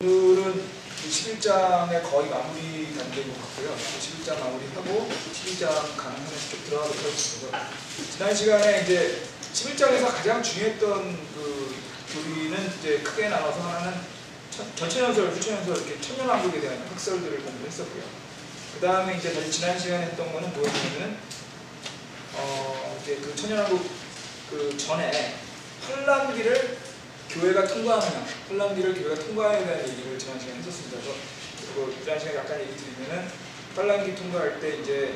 오늘은 11장의 거의 마무리 단계인 것 같고요. 11장 마무리하고 12장 강의하면 쭉 들어가도록 하겠습니다. 지난 시간에 이제 11장에서 가장 중요했던 그 교리는 이제 크게 나눠서 하나는 전천연설, 후천연설 이렇게 천년왕국에 대한 학설들을 공부했었고요. 그 다음에 이제 다시 지난 시간에 했던 거는 뭐였냐면은 이제 그 천년왕국 그 전에 환란기를 교회가 통과하느냐, 환란기를 교회가 통과해야 되는 얘기를 지난 시간에 했었습니다. 그리고 지난 시간에 약간 얘기 드리면은 환란기 통과할 때 이제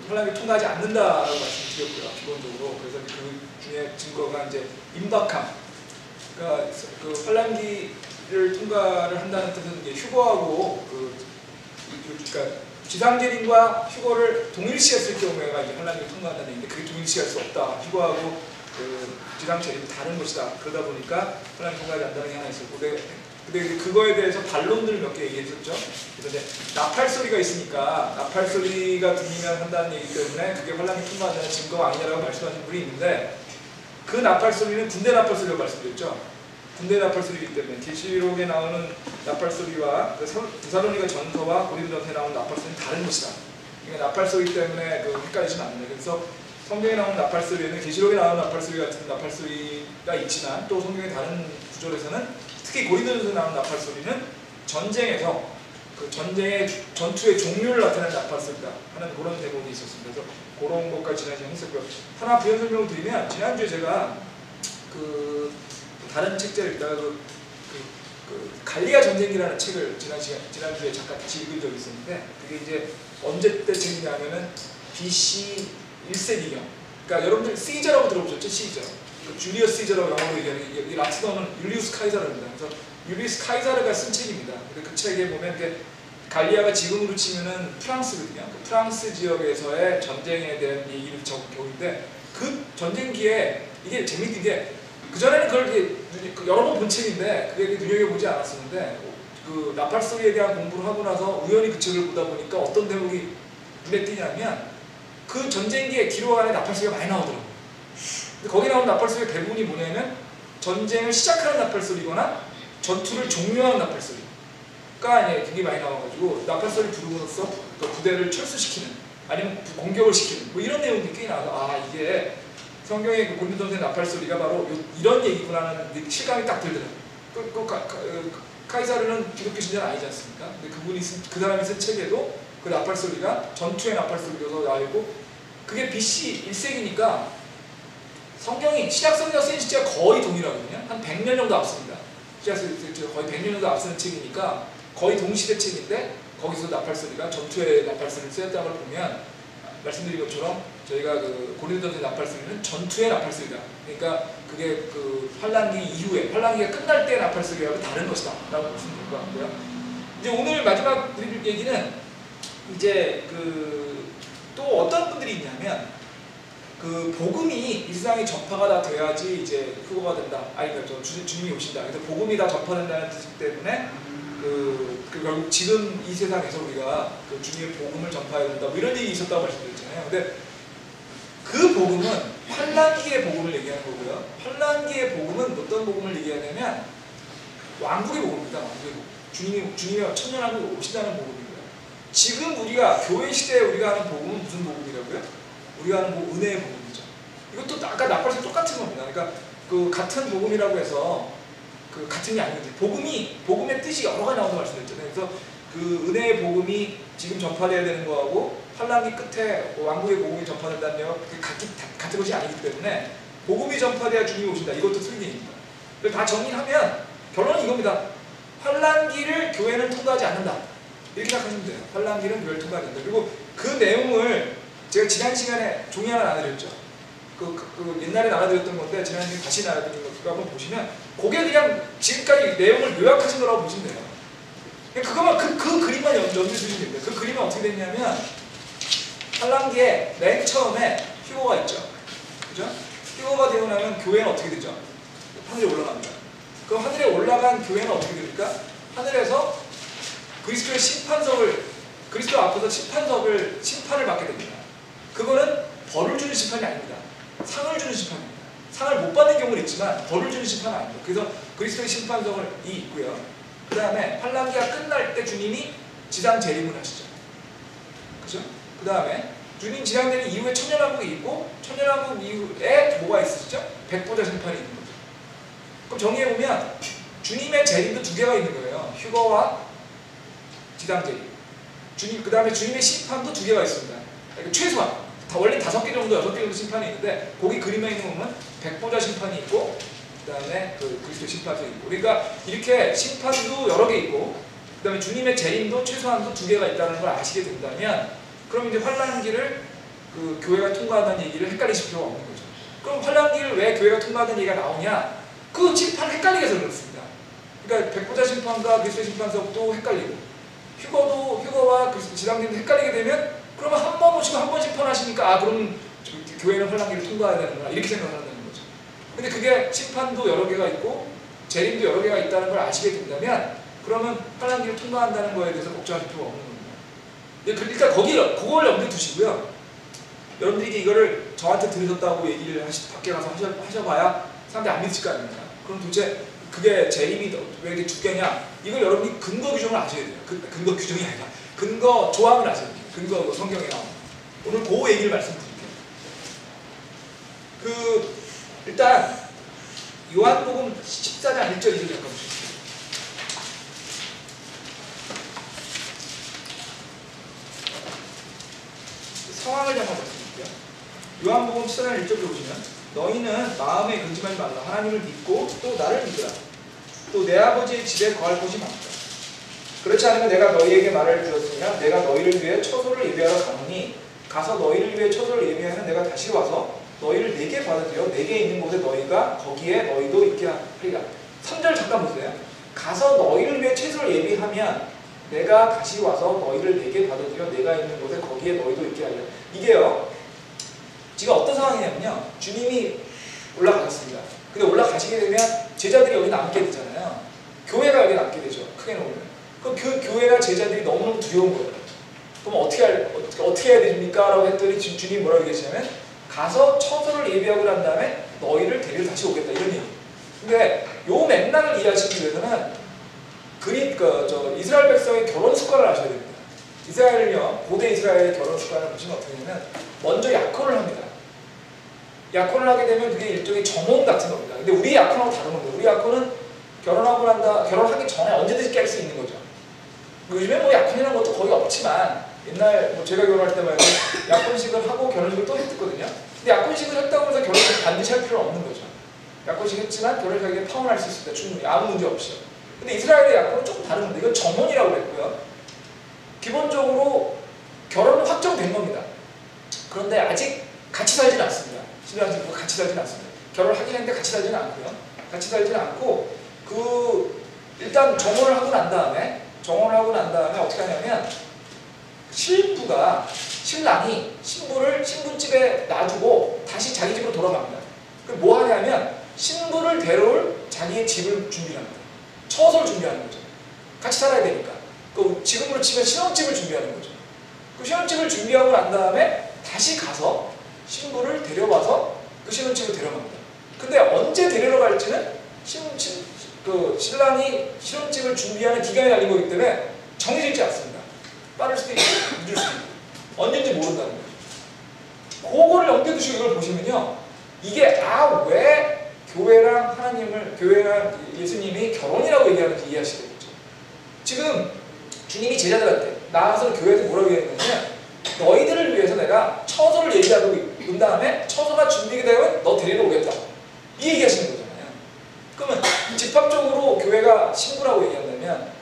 환란기 통과하지 않는다라고 말씀드렸고요. 기본적으로. 그래서 그 중에 증거가 이제 임박함. 그러니까 그 환란기를 통과를 한다는 뜻은 이제 휴거하고 그러니까 지상재림과 휴거를 동일시했을 경우에가 이제 환란기를 통과한다는 얘기인데 그게 동일시할 수 없다. 휴거하고 그 지상재림이 다른 것이다. 그러다 보니까 환란기 통과하지 않는다는 게 하나 있었고, 근데 그거에 대해서 반론들을 몇 개 얘기했었죠. 그래서 이제 나팔 소리가 있으니까 나팔 소리가 들리면 한다는 얘기 때문에 그게 환란기 통과한다는 증거가 아니냐라고 말씀하시는 분이 있는데, 그 나팔 소리는 군대 나팔 소리라고 말씀드렸죠. 군대 나팔 소리이기 때문에 계시록에 나오는 나팔 소리와 데살로니가 전서와 고린도전서에 나오는 나팔 소리는 다른 것이다. 그러니까 나팔 소리 때문에 헷갈리시면 안 돼요. 그래서 성경에 나오는 나팔 소리에는 계시록에 나오는 나팔 소리 같은 나팔 소리가 있지만, 또 성경의 다른 구절에서는 특히 고린도전서에 나오는 나팔 소리는 전쟁에서 그 전투의 종류를 나타내는 나팔 소리다 하는 그런 대목이 있었습니다. 그래서 그런 것까지 지난 시간에 했었고요. 하나 부연 설명을 드리면, 지난주에 제가 다른 책자를 읽다가 갈리아 전쟁기라는 책을 지난주에 잠깐 같이 읽은 적이 있었는데, 그게 이제 언제 때 책이냐면은 BC 1세기경. 그러니까 여러분들 시저라고 들어보셨죠? 시저. 줄리어스 시저라고 영어로 얘기하는 게, 라틴어는 율리우스 카이사르입니다. 그래서 율리우스 카이사르가 쓴 책입니다. 근데 그 책에 보면 갈리아가 지금으로 치면은 프랑스거든요. 그 프랑스 지역에서의 전쟁에 대한 얘기를 적은데, 그 전쟁기에 이게 재밌는 게, 그전에는 그걸 여러 번 본 책인데 그게 눈여겨보지 않았었는데, 그 나팔 소리에 대한 공부를 하고 나서 우연히 그 책을 보다 보니까 어떤 대목이 눈에 띄냐면, 그 전쟁기의 기록 안에 나팔 소리가 많이 나오더라고요. 근데 거기 나오는 나팔 소리의 대부분이 뭐냐면 전쟁을 시작하는 나팔 소리거나 전투를 종료하는 나팔 소리가 되게 많이 나와가지고, 나팔 소리 부르면서 그 부대를 철수시키는, 아니면 공격을 시키는 뭐 이런 내용들이 꽤 나와서, 이게 성경의 그 고린도전서의 나팔 소리가 바로 이런 얘기구나 하는 실감이 딱 들더라고요. 카이사르는 기독교 신자는 아니지 않습니까? 근데 그 사람이 쓴 책에도 그 나팔 소리가 전투의 나팔 소리로서 나오고, 그게 BC 1세기니까 성경이 신약성경 쓴 시제가 거의 동일하거든요. 한 100년 정도 앞섭니다. 거의 100년 정도 앞서는 책이니까 거의 동시대 책인데, 거기서 나팔 소리가 전투의 나팔 소리를 쓰였다는 걸 보면, 말씀드린 것처럼 저희가 그 고린도전서의 나팔 소리는 전투의 나팔 소리다. 그러니까 그게 그 환란기 이후에, 환란기가 끝날 때의 나팔 소리하고 다른 것이다 라고 보시면 될 것 같고요. 이제 오늘 마지막 드릴 얘기는, 이제 또 어떤 분들이 있냐면, 그 복음이 이 세상에 전파가 다 돼야지 이제 후보가 된다. 주님이 오신다. 그래서 복음이 다 전파된다는 뜻 때문에 결국 지금 이 세상에서 우리가 그 주님의 복음을 전파해야 된다. 뭐 이런 얘기 있었다고 말씀드렸잖아요. 근데 그 복음은 환란기의 복음을 얘기하는 거고요. 환란기의 복음은 어떤 복음을 얘기하냐면 왕국의 복음입니다. 왕국의 복음. 주님의 천년왕국에 오신다는 복음이고요. 지금 우리가 교회 시대에 우리가 하는 복음은 무슨 복음이라고요? 우리가 하는 은혜의 복음이죠. 이것도 아까 나팔에서 똑같은 겁니다. 그러니까 그 같은 복음이라고 해서 그 같은 게 아니거든요. 복음의 뜻이 여러 가지 나온다고 말씀드렸잖아요. 그래서 그 은혜의 복음이 지금 전파돼야 되는 거하고 환란기 끝에 왕국의 복음이 전파된다는 게 같은 것이 아니기 때문에, 복음이 전파돼야 주님이 오신다. 이것도 틀린 얘기입니다. 다 정리하면 결론은 이겁니다. 환란기를 교회는 통과하지 않는다. 이렇게 생각하시면 돼요. 환란기는 교회를 통과하지 않는다. 그리고 그 내용을 제가 지난 시간에 종이 하나 나눠드렸죠. 옛날에 나눠드렸던 건데 지난 시간에 다시 나눠드린 거 한번 보시면, 그게 그냥 지금까지 내용을 요약하신 거라고 보시면 돼요. 그거만 그 그림만 염두에 두시면 됩니다. 그 그림은 어떻게 됐냐면, 환란기에 맨 처음에 휴거가 있죠. 그죠? 휴거가 되고 나면 교회는 어떻게 되죠? 하늘에 올라갑니다. 그럼 하늘에 올라간 교회는 어떻게 됩니까? 하늘에서 그리스도의 그리스도 앞에서 심판을 받게 됩니다. 그거는 벌을 주는 심판이 아닙니다. 상을 주는 심판입니다. 상을 못 받는 경우는 있지만 벌을 주는 심판은 아닙니다. 그래서 그리스도의 심판성이 있고요. 그 다음에 환란기가 끝날 때 주님이 지상 재림을 하시죠. 그죠? 그 다음에 주님 지상 재림 이후에 천년왕국이 있고 천년왕국 이후에 뭐가 있으시죠? 백보자 심판이 있는 거죠. 그럼 정리해보면 주님의 재림도 두 개가 있는 거예요. 휴거와 지상 재림. 그 다음에 주님의 심판도 두 개가 있습니다. 그러니까 최소한 원래 5개 정도, 6개 정도 심판이 있는데 거기 그림에 있는 거 보면 백보자 심판이 있고 그 다음에 그 그리스도 심판도 있고, 그러니까 이렇게 심판도 여러 개 있고 그 다음에 주님의 재림도 최소한도 두 개가 있다는 걸 아시게 된다면, 그럼 이제 환란기를 그 교회가 통과한다는 얘기를 헷갈리실 필요가 없는 거죠. 그럼 환란기를 왜 교회가 통과한다는 얘기가 나오냐? 그 심판 헷갈리게 해서 그렇습니다. 그러니까 백보자 심판과 그리스도 심판서도 헷갈리고 휴거와 그리스도 지상님도 헷갈리게 되면, 그러면 한 번 오시고 한 번 심판하시니까 그럼 교회는 환란기를 통과해야 되는구나 이렇게 생각한다는 거죠. 근데 그게 심판도 여러 개가 있고 재림도 여러 개가 있다는 걸 아시게 된다면, 그러면 환란기를 통과한다는 거에 대해서 걱정하실 필요가 없는 겁니다. 일단 그걸 염두에 두시고요. 여러분들이 이거를 저한테 들으셨다고 얘기를 밖에 가서 하셔봐야 사람들이 안 믿으실 거 아닙니까? 그럼 도대체 그게 재림이 왜 이렇게 두 개냐? 이걸 여러분이 근거 규정을 아셔야 돼요. 근거 규정이 아니라 근거 조항을 아셔야 돼요. 근거 성경에 나오는. 오늘 그 얘기를 말씀드릴게요. 일단 요한복음 14장 1절 2절 잠깐 보시겠습니다. 상황을 잠깐 말씀드릴게요. 요한복음 14장 1절을 보시면, 너희는 마음에 근심하지 말라. 하나님을 믿고 또 나를 믿으라. 또 내 아버지의 집에 거할 곳이 많다. 그렇지 않으면 내가 너희에게 말을 주었으나 내가 너희를 위해 처소를 예비하러 가노니, 가서 너희를 위해 처소를 예비하면 내가 다시 와서 너희를 내게 받아들여 내게 있는 곳에 너희가 거기에 너희도 있게 하리라. 3절 잠깐 보세요. 가서 너희를 위해 처소를 예비하면 내가 다시 와서 너희를 내게 받아들여 내가 있는 곳에 거기에 너희도 있게 하리라. 이게요, 지금 어떤 상황이냐면요, 주님이 올라가셨습니다. 근데 올라가시게 되면 제자들이 여기 남게 되잖아요. 교회가 여기 남게 되죠. 크게 놓으면. 그럼 그 교회나 제자들이 너무너무 두려운 거예요. 그럼 어떻게 해야 됩니까? 라고 했더니 지금 주님이 뭐라고 얘기하시냐면, 가서 처소를 예비하고 난 다음에 너희를 데리러 다시 오겠다, 이런 얘기. 근데 요 맥락을 이해하시기 위해서는 이스라엘 백성의 결혼 습관을 아셔야 됩니다. 이스라엘은요, 고대 이스라엘의 결혼 습관을 보시면 어떻게 되냐면, 먼저 약혼을 합니다. 약혼을 하게 되면 그게 일종의 정혼 같은 겁니다. 근데 우리 약혼하고 다른 겁니다. 우리 약혼은 결혼하기 전에 언제든지 깰 수 있는 거죠. 요즘에 뭐 약혼이라는 것도 거의 없지만, 옛날 제가 결혼할 때만 해도 약혼식을 하고 결혼식을 또 했거든요. 근데 약혼식을 했다고 해서 결혼식을 반드시 할 필요는 없는 거죠. 약혼식 했지만 결혼식에 파혼할 수 있습니다. 충분히 아무 문제 없이요. 근데 이스라엘의 약혼은 조금 다른 겁니다. 이건 정혼이라고 그랬고요. 기본적으로 결혼은 확정된 겁니다. 그런데 아직 같이 살지는 않습니다. 신랑 신부가 같이 살지는 않습니다. 결혼을 하긴 했는데 같이 살지는 않고요. 같이 살지는 않고 일단 정혼을 하고 난 다음에 어떻게 하냐면, 신랑이 신부를 신부집에 놔두고 다시 자기 집으로 돌아갑니다. 그럼 뭐 하냐면 신부를 데려올 자기의 집을 준비합니다. 처소를 준비하는 거죠. 같이 살아야 되니까. 지금으로 치면 신혼집을 준비하는 거죠. 그 신혼집을 준비하고 난 다음에 다시 가서 신부를 데려와서 그 신혼집을 데려갑니다. 근데 언제 데리러 갈지는 신랑이 신혼집을 준비하는 기간이 달린 거기 때문에 정해지지 않습니다. 빠를 수도 있고 늦을 수도 있고 언제인지 모른다는 거죠. 그거를 염두에 두시고 이걸 보시면요, 이게 왜 교회랑 예수님이 결혼이라고 얘기하는지 이해하시게 되죠. 지금 주님이 제자들한테 나와서 교회에서 뭐라고 얘기했냐면, 너희들을 위해서 내가 처소를 얘기하고 은 다음에 처소가 준비되면 너 데리러 오겠다, 이 얘기하시는 거잖아요. 그러면 집합적으로 교회가 신부라고 얘기한다면,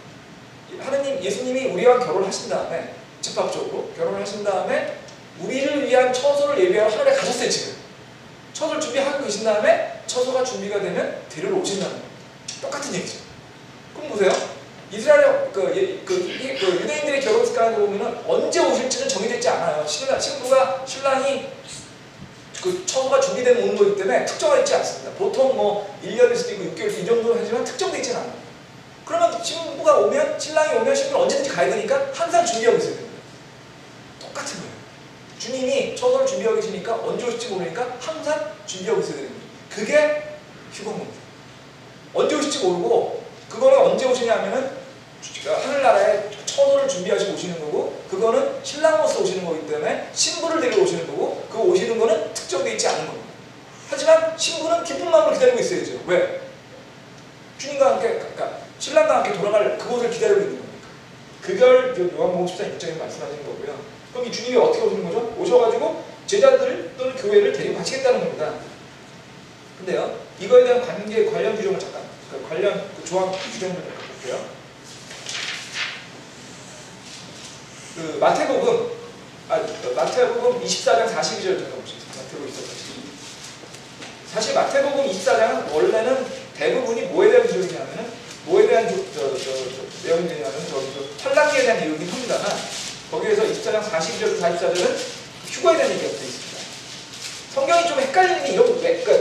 예수님이 우리와 결혼하신 다음에 집합적으로 결혼을 하신 다음에 우리를 위한 처소를 예비하러 하늘에 가셨어요. 지금 처소를 준비하고 계신 다음에 처소가 준비가 되면 데리러 오신다는 겁니다. 똑같은 얘기죠. 그럼 보세요. 이스라엘 유대인들의 결혼 습관을 보면은 언제 오실지는 정해져 있지 않아요. 신랑이 처소가 준비되면 오는 거기 때문에 특정화 있지 않습니다. 보통 1년일 수도 있고 6개월 이 정도 하지만 특정되어 있지는 않아요. 그러면 신랑이 오면 신부는 언제든지 가야 되니까 항상 준비하고 있어야 됩니다. 똑같은 거예요. 주님이 처소를 준비하고 계시니까 언제 오실지 모르니까 항상 준비하고 있어야 되는 거예요. 그게 휴거입니다. 언제 오실지 모르고, 그거는 언제 오시냐 하면은 하늘나라에 처소를 준비하시고 오시는 거고, 그거는 신랑으로서 오시는 거기 때문에 신부를 데리고 오시는 거고, 그 오시는 거는 특정되어 있지 않은 겁니다. 하지만 신부는 기쁜 마음으로 기다리고 있어야죠. 왜? 주님과 함께, 그러니까 신랑과 함께 돌아갈 그곳을 기다리고 있는 겁니까? 그걸 요한복음 14장 1장에 말씀하시는 거고요. 그럼 이 주님이 어떻게 오시는 거죠? 오셔가지고 제자들 또는 교회를 데리고 가시겠다는 겁니다. 근데요, 이거에 대한 관련 규정을 잠깐, 관련 조항 규정을 잠깐 볼게요. 마태복음 24장 42절 잠깐 보시겠습니다. 마태복음 24장. 사실 마태복음 24장은 원래는 대부분이 뭐에 대한 규정이냐면은, 뭐에 대한 내용이 되냐면, 환란기에 대한 내용이긴 합니다만, 거기에서 24장 42절, 44절은 휴거에 대한 얘기가 되어 있습니다. 성경이 좀 헷갈리는 게 이런, 그러니까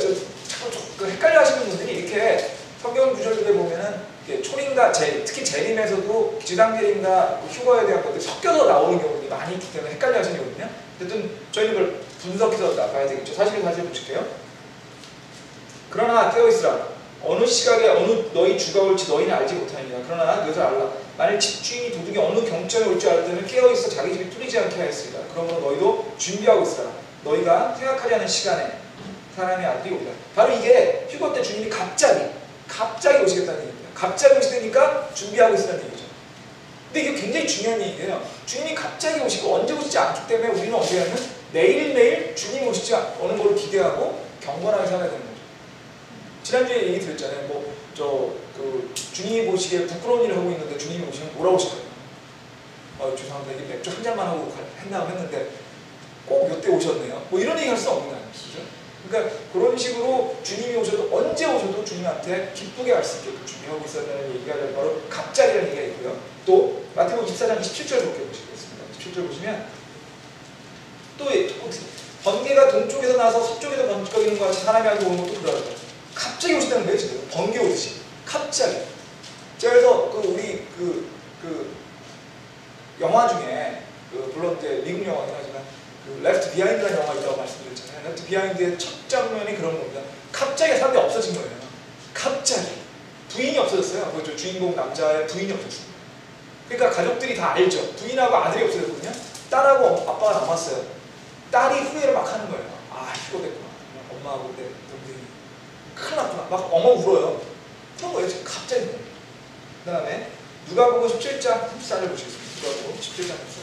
자꾸 헷갈려 하시는 분들이 이렇게 성경 구절들에 보면은 초림과 특히 재림에서도 지상재림과 휴거에 대한 것들이 섞여서 나오는 경우들이 많이 있기 때문에 헷갈려 하시는 거거든요. 어쨌든 저희는 그걸 분석해서 나가야 되겠죠. 사실 보실게요. 그러나 깨어있으라. 어느 시각에 어느 너희 주가 올지 너희는 알지 못하느니라. 그러나 이것을 알라. 만일 집주인이 도둑이 어느 경전에 올 줄 알을 때는 깨어있어 자기 집이 뚫리지 않게 하였으리라. 그러므로 너희도 준비하고 있으라. 너희가 생각하지 않은 시간에 사람의 아들이 오리라. 바로 이게 휴거 때 주님이 갑자기 오시겠다는 얘기입니다. 갑자기 오시니까 준비하고 있으라는 얘기죠. 근데 이게 굉장히 중요한 얘기예요. 주님이 갑자기 오시고 언제 오시지 않기 때문에 우리는 어떻게 하면 매일매일 주님이 오시지 않는 걸 기대하고 경건하게 살아야 되는 거죠. 지난주에 얘기 드렸잖아요. 주님이 보시기에 부끄러운 일을 하고 있는데 주님이 오시면 뭐라고 하실까요? 죄송합니다. 이게 맥주 한 잔만 하고 했나 했는데 꼭 몇 대 오셨네요. 뭐 이런 얘기 할 수 없는 거 아니죠? 그러니까 그런 식으로 주님이 오셔도 언제 오셔도 주님한테 기쁘게 갈 수 있게 준비하고 있었다는 얘기가 바로 갑자기라는 얘기가 있고요. 또 마태복음 24장 27절 보시겠습니다. 27절 보시면 또 번개가 동쪽에서 나서 서쪽에서 번쩍이는 것 같이 사람이 알고 오는 것도 그러하다. 갑자기 오신다는 거예요, 지금. 번개 오듯이. 갑자기. 제가 그래서 우리 영화 중에 물론 이제 미국 영화긴 하지만 레프트 비하인드라는 영화 있다고 말씀드렸잖아요. 레프트 비하인드의 첫 장면이 그런 겁니다. 갑자기 사람들이 없어진 거예요. 갑자기. 부인이 없어졌어요. 그 주인공 남자의 부인이 없어졌어요. 그러니까 가족들이 다 알죠. 부인하고 아들이 없어졌거든요. 딸하고 아빠가 남았어요. 딸이 후회를 막 하는 거예요. 아, 휴거됐구나. 엄마하고 내 동생이 큰일 났구나. 막 엉엉 울어요. 그런 거예요. 지금 갑자기. 그 다음에 누가복음 17장 14절 보시겠습니다. 누가복음 17장 14절.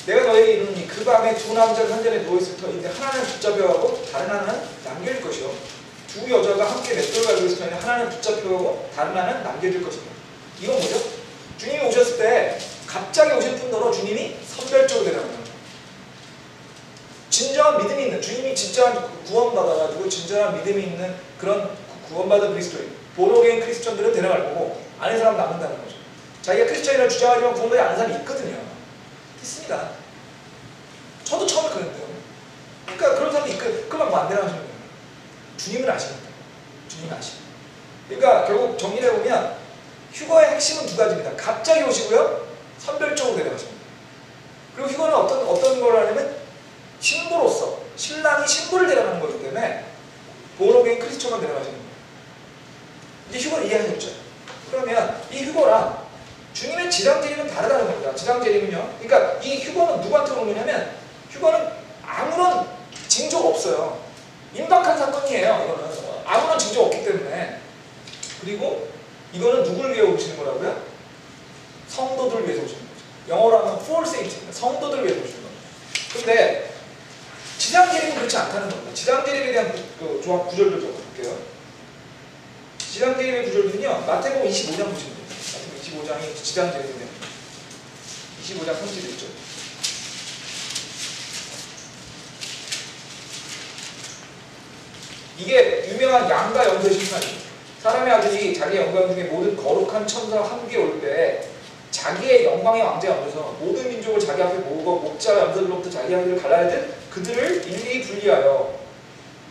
내가 너에게 이르노니 그 밤에 두 남자가 한 자리에 누워있을 터인데 하나는 붙잡혀가고 다른 하나는 남겨질 것이요. 두 여자가 함께 맷돌을 갈고 있을 터인데 하나는 붙잡혀가고 다른 하나는 남겨질 것이다. 이건 뭐죠? 주님이 오셨을 때 갑자기 오실 뿐더러 주님이 선별적으로 내려가는 거예요. 진정한 믿음이 있는, 주님이 진짜 구원받아가지고 진정한 믿음이 있는 그런 구원받은 그리스도인, 보로게인 크리스천들은 데려갈 거고 아는 사람 남는다는 거죠. 자기가 크리스천이라고 주장하지만 구원받지 않은 사람이 있거든요. 있습니다. 저도 처음에 그랬는데요. 그러니까 그런 사람이 그만 뭐 안 되나 하시는 거예요. 주님은 아십니다. 주님은 아십니다. 그러니까 결국 정리를 해보면 휴거의 핵심은 두 가지입니다. 갑자기 오시고요. 선별적으로 데려가십니다. 그리고 휴거는 어떤 걸 하냐면 신부로서 신랑이 신부를 데려가는 거기 때문에 보로게인 크리스천만 데려가시는 거예요. 이제 휴거를 이해하셨죠? 그러면 이 휴거랑 주님의 지상재림은 다르다는 겁니다. 지상재림은요. 그러니까 이 휴거는 누구한테 오는 거냐면 휴거는 아무런 징조가 없어요. 임박한 사건이에요. 이거는 아무런 징조가 없기 때문에. 그리고 이거는 누구를 위해 오시는 거라고요? 성도들을 위해서 오시는 거죠. 영어로 하면 for saints입니다. 성도들을 위해서 오시는 겁니다. 근데 지상재림은 그렇지 않다는 겁니다. 지상재림에 대한 조합 구절들 좀 볼게요. 지상재림의 구절들은요. 마태복음 25장 보시면 돼요. 25장이 지상재림인데 25장 31절. 이게 유명한 양과 염소의 심판이에요. 사람의 아들이 자기의 영광 중에 모든 거룩한 천사와 함께 올 때 자기의 영광의 왕자에 앉아서 모든 민족을 자기 앞에 모으고 목자와 염소들로부터 자기 아들을 갈라내듯 그들을 일일이 분리하여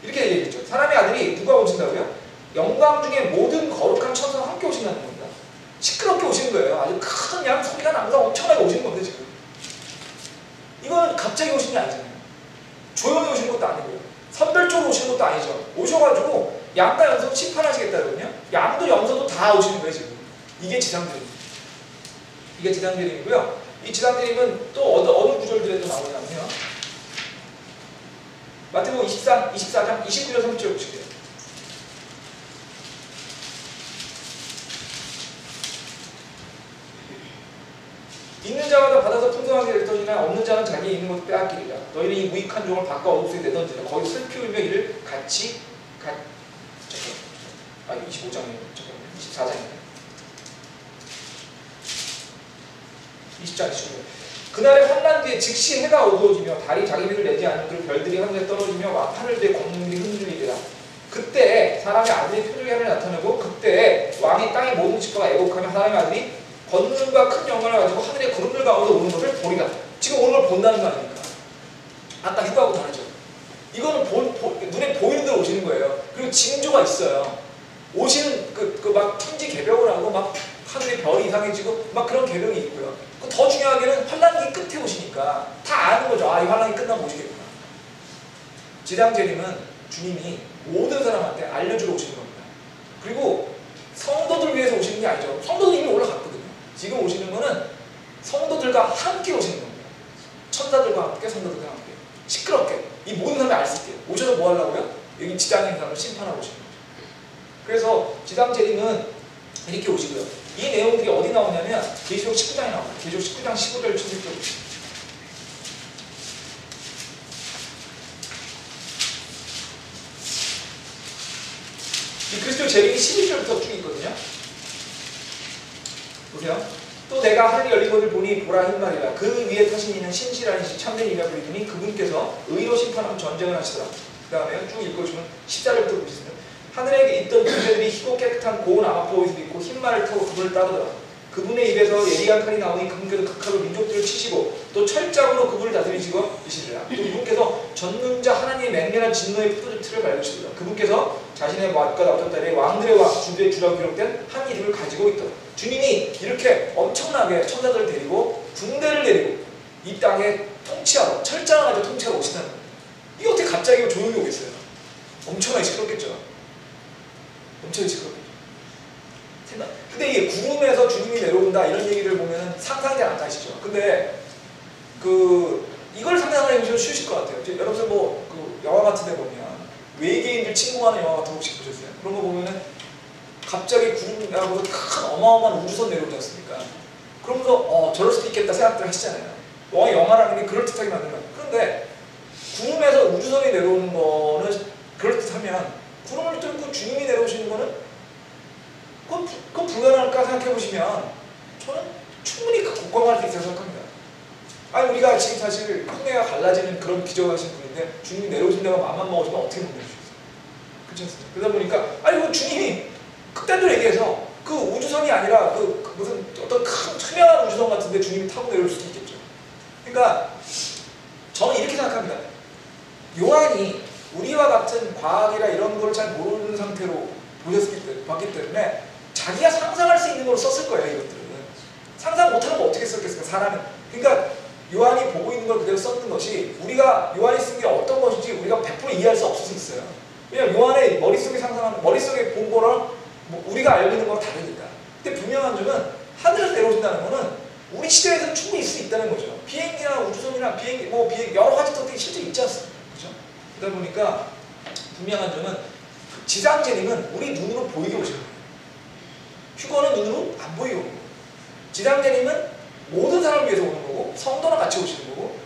이렇게 얘기했죠. 사람의 아들이 누가 오신다고요? 영광 중에 모든 거룩한 천사와 함께 오신다는 겁니다. 시끄럽게 오시는 거예요. 아주 큰 양 소리가 나면서 엄청나게 오시는 건데 지금. 이건 갑자기 오신 게 아니잖아요. 조용히 오신 것도 아니고요. 선별적으로 오시는 것도 아니죠. 오셔가지고 양과 염소 심판하시겠다거든요. 양도 염소도 다 오시는 거예요 지금. 이게 지상대림. 이게 지상대림이고요. 이 지상대림은 또 어느 구절들에 또 나오냐면요. 마태복음 24장 29절 30절 보실게요. 있는 자마다 받아서 풍성하게 내던지나 없는 자는 자기 있는 것을 빼앗기리라. 너희는 이 무익한 종을 바꿔 어둠 속에 내던지라. 거기 슬피 울며 이를 같이 25장이에요. 24장이에요. 20장 25장. 그날의 환난 뒤에 즉시 해가 어두워지며 달이 자기 빛을 내지 않는 그리고 별들이 하늘에 떨어지며 하늘대 권능들이 흔들리리라. 그때 사람의 아들이 표적의 하늘에 나타나고 그때 왕이 땅의 모든 지파가 애곡하며 사람의 아들이 권능과 큰 영광을 가지고 하늘의 구름들 가운데 오는 것을 보리라. 지금 오는 걸 본다는 거 아닙니까? 아까 휴가하고 다르죠. 이거는 눈에 보이는 대로 오시는 거예요. 그리고 징조가 있어요. 오시는 막 천지 개벽을 하고 막 하늘의 별이 이상해지고 막 그런 개벽이 있고요. 더 중요하게는 환란기 끝에 오시니까 다 아는 거죠. 아, 이 환란기 끝나면 오시겠구나. 지상재림은 주님이 모든 사람한테 알려주러 오시는 겁니다. 그리고 성도들 위해서 오시는 게 아니죠. 성도들 이미 올라갔거든요. 지금 오시는 거는 성도들과 함께 오시는 겁니다. 천사들과 함께, 성도들과 함께. 시끄럽게. 이 모든 사람이 알 수 있게. 오셔서 뭐 하려고요? 여기 지장에 있는 사람을 심판하고 오시는 거죠. 그래서 지상재림은 이렇게 오시고요. 이 내용들이 어디 나오냐면 계시록 19장에 나옵니다. 계시록 19장 15절 16절. 이 그리스도 재림이 11절부터 쭉 있거든요. 보세요. 또 내가 하늘이 열린 것을 보니 보라 흰 말이라. 그 위에 타신 이는 신실한 이시 참된 이라 부르더니 그분께서 의로 심판하고 전쟁을 하시더라. 그 다음에 쭉 읽어주면 14절부터 보시면 하늘에 있던 군대들이 희고 깨끗한 고운 암흑보옷을 입고 흰 말을 타고 그분을 따르더라. 그분의 입에서 예리한 칼이 나오니 그분께서 극하로 민족들을 치시고 또 철장으로 그분을 다스리시고 이시리라. 또 그분께서 전능자 하나님의 맹렬한 진노의 표적틀을 밟으시더라. 그분께서 자신의 맏과 납작다리에 왕들의 왕 주들의 주라고 기록된 한 이름을 가지고 있더라. 주님이 이렇게 엄청나게 천사들을 데리고 군대를 데리고 이 땅에 통치하러 철장을 가지고 통치하러 오신다는 겁니다. 이게 어떻게 갑자기 조용히 오겠어요? 엄청나게 시끄럽겠죠. 엄청 시끄럽죠. 근데 이게 구름에서 주님이 내려온다 이런 얘기를 보면 상상이 잘 안 가시죠. 근데 이걸 상상하는 게 좀 쉬우실 것 같아요. 여러분들 영화 같은 데 보면 외계인들 침공하는 영화 같은 거 혹시 보셨어요? 그런 거 보면은 갑자기 구름하고 큰 어마어마한 우주선 내려오지 않습니까? 그러면서 저럴 수도 있겠다 생각들 하시잖아요. 영화라는 게 그럴듯하게 만드는 거예요. 그런데 구름에서 우주선이 내려오는 거는 그럴듯하면 구름을 뚫고 주님이 내려오시는 거는 그건 불가능할까 생각해보시면 저는 충분히 공감할 수 있다고 생각합니다. 아니 우리가 지금 사실 흉내가 갈라지는 그런 기적을 하신 분인데 주님이 내려오신다고 맘만 먹으시면 어떻게 못 내려주겠어요? 그렇지 않습니까? 그러다 보니까 아니 주님이 그때도 얘기해서 그 우주선이 아니라 무슨 어떤 큰 투명한 우주선 같은데 주님이 타고 내려올 수도 있겠죠. 그러니까 저는 이렇게 생각합니다. 요한이 우리와 같은 과학이라 이런 걸 잘 모르는 상태로 봤기 때문에 자기가 상상할 수 있는 걸로 썼을 거예요. 이것들은 상상 못하는 거 어떻게 썼겠습니까? 사람은. 그러니까 요한이 보고 있는 걸 그대로 썼는 것이 우리가 요한이 쓴 게 어떤 것인지 우리가 100% 이해할 수 없을 수 있어요. 왜냐하면 요한의 머릿속에 본 거랑 우리가 알고 있는 거랑 다르니까. 근데 분명한 점은 하늘에서 내려오신다는 거는 우리 시대에서 충분히 있을 수 있다는 거죠. 비행기나 우주선이나 비행기 여러 가지 것들이 실제 있지 않습니까? 그렇죠? 그러다 보니까 분명한 점은 지상재림은 우리 눈으로 보이게 오시는 거예요. 휴거는 눈으로 안 보이게 오는 거예요. 지상재림은 모든 사람을 위해서 오는 거고 성도랑 같이 오시는 거고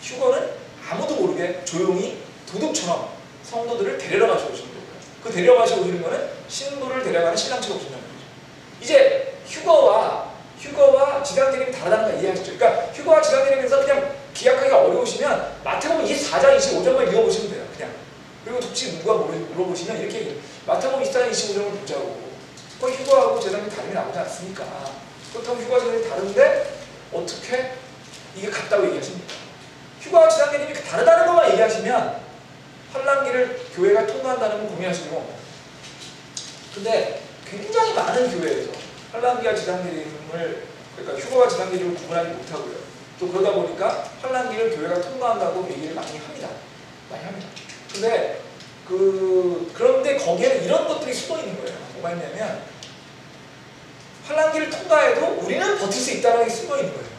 휴거는 아무도 모르게 조용히 도둑처럼 성도들을 데려다 가시고 오시는 거고요. 그 데려가시고 오시는 거는 신부를 데려가는 신랑처럼 오신다는 거죠. 이제 휴거와 지상재림이 다르다는 걸 이해하시죠. 그러니까 휴거와 지상재림에서 그냥 기약하기가 어려우시면 마태복음 24장 25장만 읽어보시면 돼요. 그냥. 그리고 혹시 누가 물어보시면 이렇게 얘기해요. 마태복음 24장 25장을 보자고. 휴거하고 지상재림이 다름이 나오지 않습니까? 그렇다면 휴거와 지상재림이 다른데 어떻게 이게 같다고 얘기하십니까? 휴거와 지상재림이 다르다는 것만 얘기하시면 환란기를 교회가 통과한다는 건 고민하시고, 근데 굉장히 많은 교회에서 환란기와 지상재림을 그러니까 휴거와 지상재림을 구분하지 못하고요. 또 그러다 보니까 환란기를 교회가 통과한다고 얘기를 많이 합니다. 많이 합니다. 근데 그런데 거기에는 이런 것들이 숨어 있는 거예요. 뭐가 있냐면 환란기를 통과해도 우리는 버틸 수 있다는 게 숨어 있는 거예요.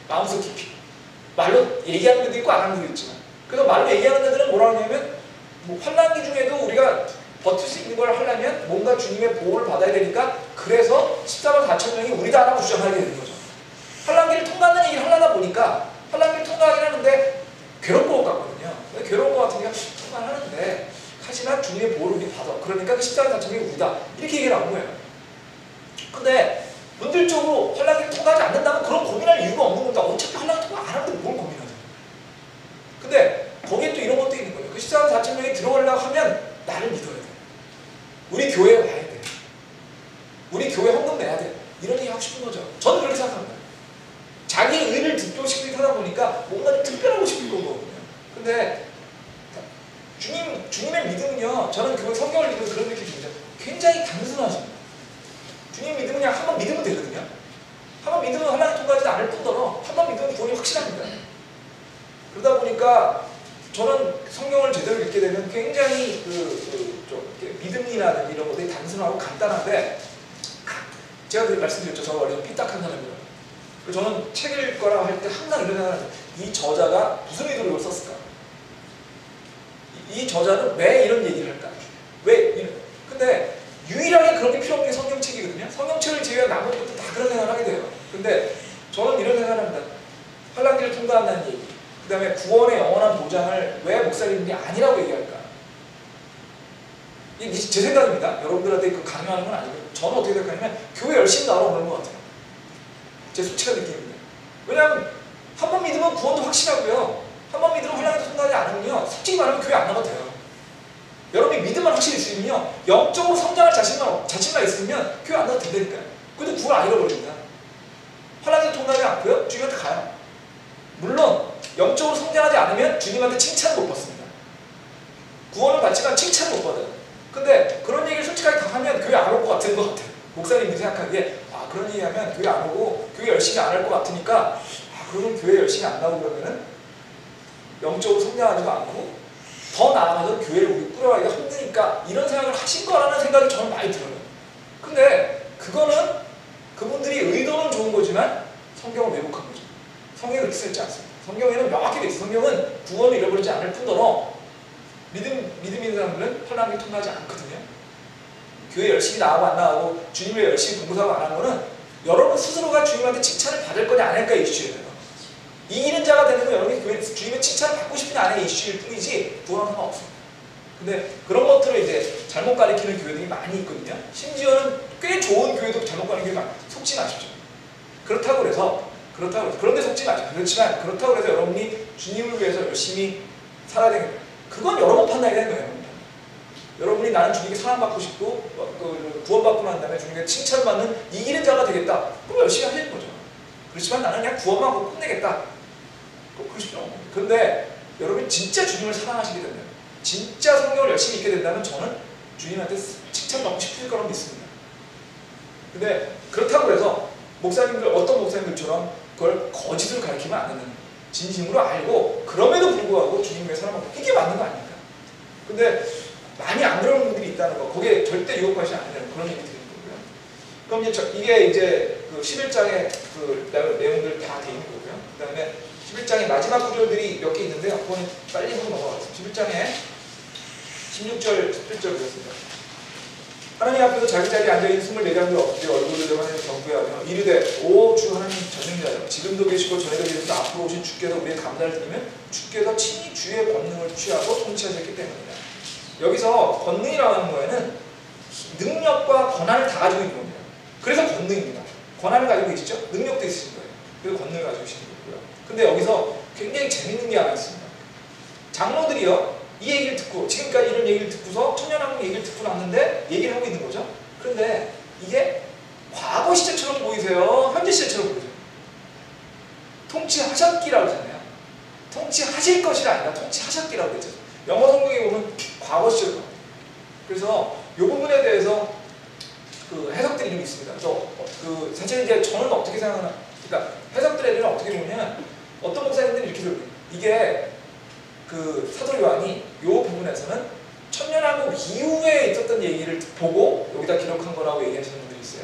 마음속 깊이. 말로 얘기하는 데도 있고 안 하는 데도 있지만. 그래서 말로 얘기하는 데들은 뭐라 하냐면 뭐 환란기 중에도 우리가 버틸 수 있는 걸 하려면 뭔가 주님의 보호를 받아야 되니까 그래서 14만 4천 명이 우리다라고 주장하게 되는 거죠. 환란기를 통과하는 얘기를 하려다 보니까 환란기를 통과하긴 하는데 괴로울 것 같거든요. 괴로울 것 같으니까 통과하는데 하지만 주님의 보호를 우리 받아. 그러니까 그 14만 4천 명이 우리다. 이렇게 얘기를 한 거예요. 근데 본질적으로 환란기를 통과하지 않는다면 그런 고민할 이유가 없는 겁니다. 어차피 환란기 통과 안 하는데 뭘 고민하죠. 근데 거기에 또 이런 것도 있는 거예요. 그 14만 4천 명이 들어가려고 하면 나를 믿어야 돼. 우리 교회에 와야 돼. 우리 교회 헌금 내야 돼. 이런 얘기 하고 싶은 거죠. 저는 그렇게 생각합니다. 자기 의를 뒷받침시키게 하다 보니까 뭔가 좀 특별하고 싶은 거거든요. 근데 주님의 믿음은요, 저는 그 성경을 읽으면 그런 느낌이 듭니다. 굉장히 단순하십니다. 주님 믿음은 그냥 한 번 믿으면 되거든요. 한 번 믿으면 환란이 통과하지 않을 뿐더러 한 번 믿으면 구원이 확실합니다. 그러다 보니까 저는 성경을 제대로 읽게 되면 굉장히 좀 믿음이라든지 이런 것들이 단순하고 간단한데 제가 그 말씀드렸죠. 저 원래 삐딱한 사람이라고. 저는 책 읽거나 할 때 항상 이런 생각을 합니다. 이 저자가 무슨 의도로 이걸 썼을까? 이 저자는 왜 이런 얘기를 할까? 왜 이런? 근데 유일하게 그런 게 필요 없는 게 성경책이거든요. 성경책을 제외한 나머지 것도 다 그런 생각을 하게 돼요. 근데 저는 이런 생각을 합니다. 환란기를 통과한다는 얘기, 그 다음에 구원의 영원한 보장을 왜 목사님들이 아니라고 얘기할까? 이게 제 생각입니다. 여러분들한테 그 강요하는 건 아니고 저는 어떻게 생각하냐면 교회 열심히 나오라고 그러는 것 같아요. 제 솔직한 느낌입니다. 왜냐하면 한 번 믿으면 구원도 확실하고요. 한 번 믿으면 환란기도 통과하지 않으면요, 솔직히 말하면 교회 안 나가도 돼요. 여러분이 믿음만 확실히 있으면요, 영적으로 성장할 자신만 있으면 교회 안 나가도 된다니까요. 근데 구원 안 잃어버립니다. 환란기도 통과하지 않고요, 주님한테 가요. 물론 영적으로 성장하지 않으면 주님한테 칭찬을 못 받습니다. 구원을 받지만 칭찬을 못 받아요. 근데 그런 얘기를 솔직하게 다 하면 교회 안 올 것 같은 것 같아요. 목사님들이 생각하기에 그런 얘기 하면 교회 안 오고 교회 열심히 안 할 것 같으니까 그러면 교회 열심히 안 나오고 그러면은 영적으로 성장하지도 않고 더 나아가서 교회를 우리 꾸려가기가 힘드니까 이런 생각을 하신 거라는 생각이 저는 많이 들어요. 근데 그거는 그분들이 의도는 좋은 거지만 성경을 왜곡한 거죠. 성경이 그렇게 쓰지 않습니다. 성경에는 명확히 되어 있어요. 성경은 구원을 잃어버리지 않을 뿐더러 믿음 있는 사람들은 환란기를 통과하지 않거든요. 교회 열심히 나가고 안 나가고 주님을 열심히 공부하고 안 하는 거는 여러분 스스로가 주님한테 칭찬을 받을 거냐 안 할까의 이슈예요. 이기는 자가 되는 건 여러분이 주님의 칭찬을 받고 싶냐 안 하는 이슈일 뿐이지 구원은 상관없습니다. 근데 그런 것들을 이제 잘못 가리키는 교회들이 많이 있거든요. 심지어는 꽤 좋은 교회도 잘못 가리키는 게 많아요. 속지 마십시오. 그렇다고 해서 그런데 속지 마십시오. 그렇지만 그렇다고 해서 여러분이 주님을 위해서 열심히 살아야 되는 거예요. 그건 여러 번 판단이 되는 거예요. 여러분이 나는 주님께 사랑받고 싶고 구원받고 난 다음에 주님께 칭찬받는 이기는 자가 되겠다. 그럼 열심히 하시는 거죠. 그렇지만 나는 그냥 구원만 하고 끝내겠다. 그러시죠. 그런데 여러분이 진짜 주님을 사랑하시게 된다면, 진짜 성경을 열심히 읽게 된다면 저는 주님한테 칭찬받고 싶을 거라고 믿습니다. 근데 그렇다고 해서 목사님들, 어떤 목사님들처럼 그걸 거짓으로 가르치면 안 되는, 진심으로 알고 그럼에도 불구하고 주님의 사랑받고 이게 맞는 거 아닙니까? 근데 많이 안 그러는 분들이 있다는 거, 거기에 절대 유혹하지 않는 그런 얘기 드리는 거고요. 그럼 이게 이제 그 11장의 그 내용들 다 돼 있는 거고요. 그 다음에 11장의 마지막 구절들이 몇 개 있는데요. 그건 빨리 한번 넘어가겠습니다. 11장에 16절, 17절 보겠습니다. 하나님 앞에서 자기 자리에 앉아있는 24장들 엎드려 얼굴을 들어 하나님을 경배하며 이르되 오 주 하나님 전능자여 지금도 계시고 전에도 계시고 앞으로 오신 주께서 우리의 감사를 드리면 주께서 친히 주의 권능을 취하고 통치하셨기 때문이다. 여기서 권능이라고 하는 거에는 능력과 권한을 다 가지고 있는 겁니다. 그래서 권능입니다. 권한을 가지고 계시죠? 능력도 있으신 거예요. 그래서 권능을 가지고 계시는 거고요. 근데 여기서 굉장히 재밌는 게 하나 있습니다. 장로들이요, 이 얘기를 듣고, 지금까지 이런 얘기를 듣고서 천년왕국 얘기를 듣고 났는데 얘기를 하고 있는 거죠. 그런데 이게 과거 시제처럼 보이세요? 현재 시제처럼 보이세요? 통치하셨기라고 하잖아요. 통치하실 것이 아니라 통치하셨기라고 했죠. 영어 성경에 보면 과거 시제로. 그래서 이 부분에 대해서 그 해석들이 좀 있습니다. 그래서 사실 이제 저는 어떻게 생각하나, 그러니까 해석들에는 어떻게 보면 어떤 목사님들이 이렇게 들어요. 이게 그 사도 요한이 요 부분에서는 천년왕국 이후에 있었던 얘기를 보고 여기다 기록한 거라고 얘기하시는 분들이 있어요.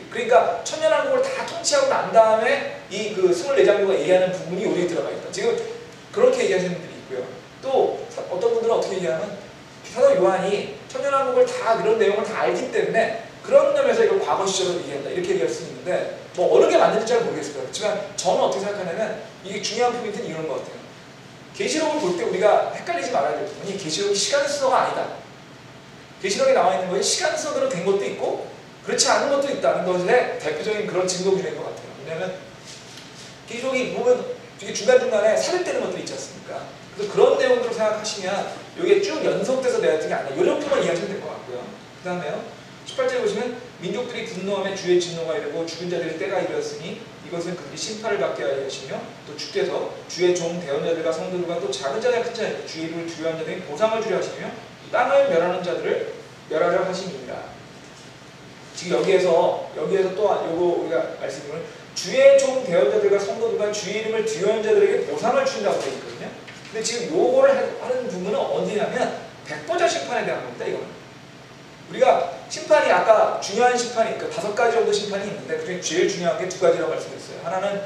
그러니까 천년왕국을 다 통치하고 난 다음에 이 그 24장로가 얘기하는 부분이 여기에 들어가 있다. 지금 그렇게 얘기하시는 분들이 있고요. 또 어떤 분들은 어떻게 얘기하면 사도 요한이 천년왕국을 다 이런 내용을 다 알기 때문에 그런 점에서 이걸 과거 시절로 얘기한다 이렇게 얘기할 수 있는데 뭐 어느 게 맞는지 잘 모르겠어요. 그렇지만 저는 어떻게 생각하냐면 이게 중요한 포인트는 이런 것 같아요. 계시록을 볼 때 우리가 헷갈리지 말아야 될 부분이 계시록이 시간 순서가 아니다. 계시록에 나와 있는 것이 시간 순서대로 된 것도 있고 그렇지 않은 것도 있다는 것의 대표적인 그런 증거물인 것 같아요. 왜냐하면 계시록이 보면 되게 중간중간에 삽입되는 것들이 있지 않습니까? 그래서 그런 내용들을 생각하시면 이게 쭉 연속돼서 내야되는 게 아니라 이런 부분만 이해하시면 될 것 같고요. 그 다음에요. 18절에 보시면 민족들이 분노하며 주의 진노가 이르고 죽은 자들의 때가 이르렀으니 이것은 그들이 심판을 받게 하려 하시며 또 주께서 주의 종 대언자들과 성도들과 또 작은 자나 큰 자에게 주의 이름을 두려워하는 자들에게 보상을 주려 하시며 땅을 멸하는 자들을 멸하려 하심이니라. 지금 여기에서 또 요거 우리가 말씀드리면 주의 종 대언자들과 성도들과 주의 이름을 두려워하는 자들에게 보상을 주신다고 되어 있거든요. 근데 지금 요거를 하는 부분은 어디냐면 백보자 심판에 대한 겁니다. 이거는. 우리가 심판이 아까 중요한 심판이 그러니까 5가지 정도 심판이 있는데 그중에 제일 중요한 게 2가지라고 말씀드렸어요. 하나는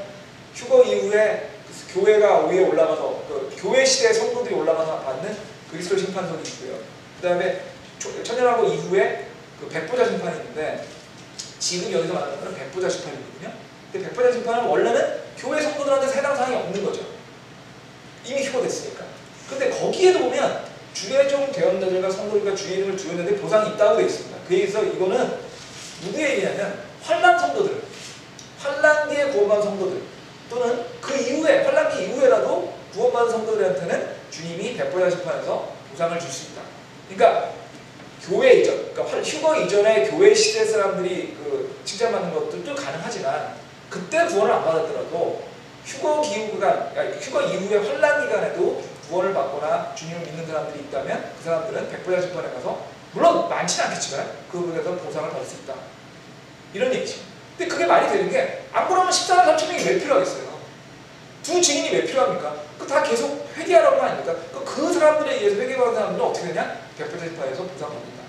휴거 이후에 교회가 위에 올라가서 그 교회 시대의 성도들이 올라가서 받는 그리스도 심판석이 있고요. 그 다음에 천년왕국 이후에 그 백보자 심판이 있는데 지금 여기서 말하는 건 백보자 심판이거든요. 근데 백보자 심판은 원래는 교회 성도들한테 해당 사항이 없는 거죠. 이미 휴거됐으니까. 근데 거기에도 보면 주의 종 대언자들과 성도들과 주의 이름을 두었는데 보상이 있다고 되어 있습니다. 그래서 이거는 누구의 얘기냐면 환난 성도들, 환난기에 구원받은 성도들 또는 그 이후에 환난기 이후에라도 구원받은 성도들한테는 주님이 백보자 심판에서 보상을 줄 수 있다. 그러니까 교회 이전, 그러니까 휴거 이전에 교회 시대 사람들이 그 칭찬받는 것들도 가능하지만 그때 구원을 안 받았더라도 휴거 이후의 환난 기간에도 구원을 받거나 주님을 믿는 사람들이 있다면 그 사람들은 백보자 심판에 가서 물론 많지는 않겠지만 그 부분에서 보상을 받을 수 있다. 이런 얘기죠. 근데 그게 말이 되는 게 안 그러면 14만 3천 명이 왜 필요하겠어요? 두 증인이 왜 필요합니까? 그 다 계속 회개하라고 아닙니까? 그 사람들에 의해서 회개받은 사람들은 어떻게 되냐? 백보자 심판에서 보상받는다.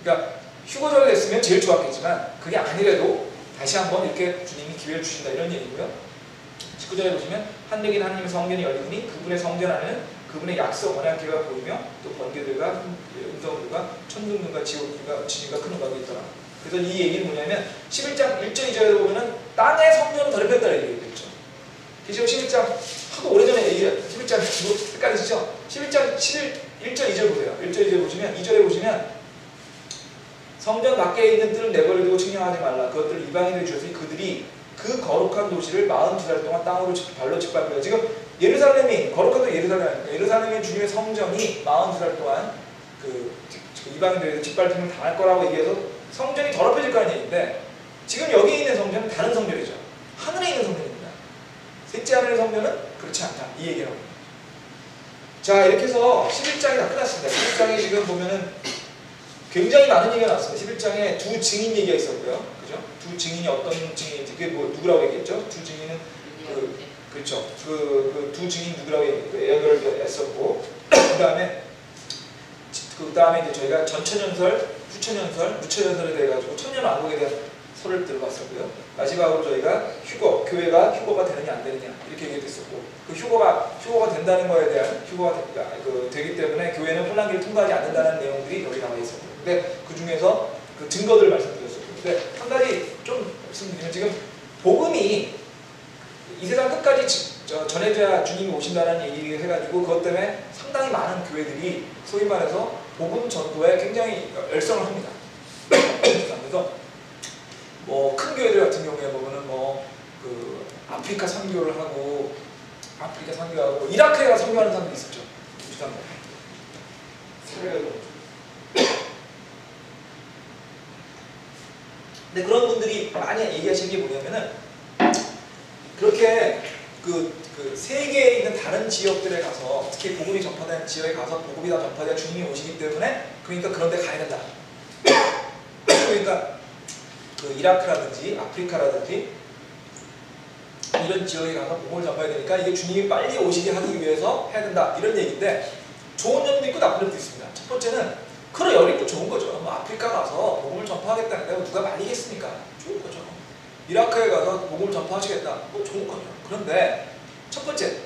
그러니까 휴거적이 됐으면 제일 좋았겠지만 그게 아니래도 다시 한번 이렇게 주님이 기회를 주신다 이런 얘기고요. 19절에 보시면 한대긴 하나님의 성전이 열리니 그분의 성전 안에는 그분의 약속 언약궤가 보이며 또 번개들과 음성들과 천둥들과 지옥들과 지진과 큰 음악이 있더라. 그래서 이 얘기는 뭐냐면 11장 1절 2절에 보면은 땅의 성전은 더럽혔다는 얘기가 있죠. 계시록 11장 하도 오래전에 11장 헷갈리시죠? 11장 1절 2절 보세요. 1절 2절 보시면 2절에 보시면 성전 밖에 있는 뜰을 내버려두고 측량하지 말라. 그것들을 이방인에게 주었으니 그들이 그 거룩한 도시를 42달 동안 땅으로 발로 짓밟아요. 지금 예루살렘이 거룩한 예루살렘의 주님의 성전이 42달 동안 그 이방인들에게 짓밟힘을 당할 거라고 얘기해서 성전이 더럽혀질 거라는 얘기인데 지금 여기 있는 성전은 다른 성전이죠. 하늘에 있는 성전입니다. 셋째 하늘의 성전은 그렇지 않다. 이 얘기라고. 자 이렇게 해서 11장이 다 끝났습니다. 11장에 지금 보면은 굉장히 많은 얘기가 나왔습니다. 11장에 두 증인 얘기가 있었고요. 그죠? 두 증인이 어떤 증인인지, 그게 뭐, 누구라고 얘기했죠? 두 증인은, 그렇죠. 두 증인 누구라고 얘기했었고, 그 다음에 이제 저희가 전천연설, 후천연설, 무천연설에 대해가지고 천년왕국에 대한 설을 들어봤었고요. 마지막으로 저희가 교회가 휴거가 되느냐 안 되느냐 이렇게 얘기했었고, 그 휴거가 된다는 거에 대한 되기 때문에 교회는 혼란기를 통과하지 않는다는 내용들이 여기 나와 있었고요. 근데 그 중에서 그 증거들을 말씀드렸었고, 근데 한 가지 좀 말씀드리면 지금 복음이 이 세상 끝까지 전해져야 주님이 오신다는 얘기를 해가지고 그것 때문에 상당히 많은 교회들이 소위 말해서 복음 전도에 굉장히 열성을 합니다. 그래서 뭐 큰 교회들 같은 경우에 보면은 뭐 그 아프리카 선교를 하고 이라크에 가서 선교하는 사람도 있었죠. 근데 그런 분들이 많이 얘기하시는 게 뭐냐면은 그렇게 그 세계에 있는 다른 지역들에 가서 특히 복음이 전파되는 지역에 가서 복음이 다 전파되어 주님이 오시기 때문에 그러니까 그런 데 가야 된다. 그러니까 그 이라크라든지 아프리카라든지 이런 이런 지역에 가서 복음을 전파해야 되니까 이게 주님이 빨리 오시게 하기 위해서 해야 된다 이런 얘기인데 좋은 점도 있고 나쁜 점도 있습니다. 첫 번째는 그런 열의도 좋은 거죠. 뭐 아프리카 가서 복음을 전파하겠다는데 누가 말리겠습니까? 좋은 거죠. 이라크에 가서 복음을 전파하시겠다? 뭐 좋은 거죠. 그런데 첫 번째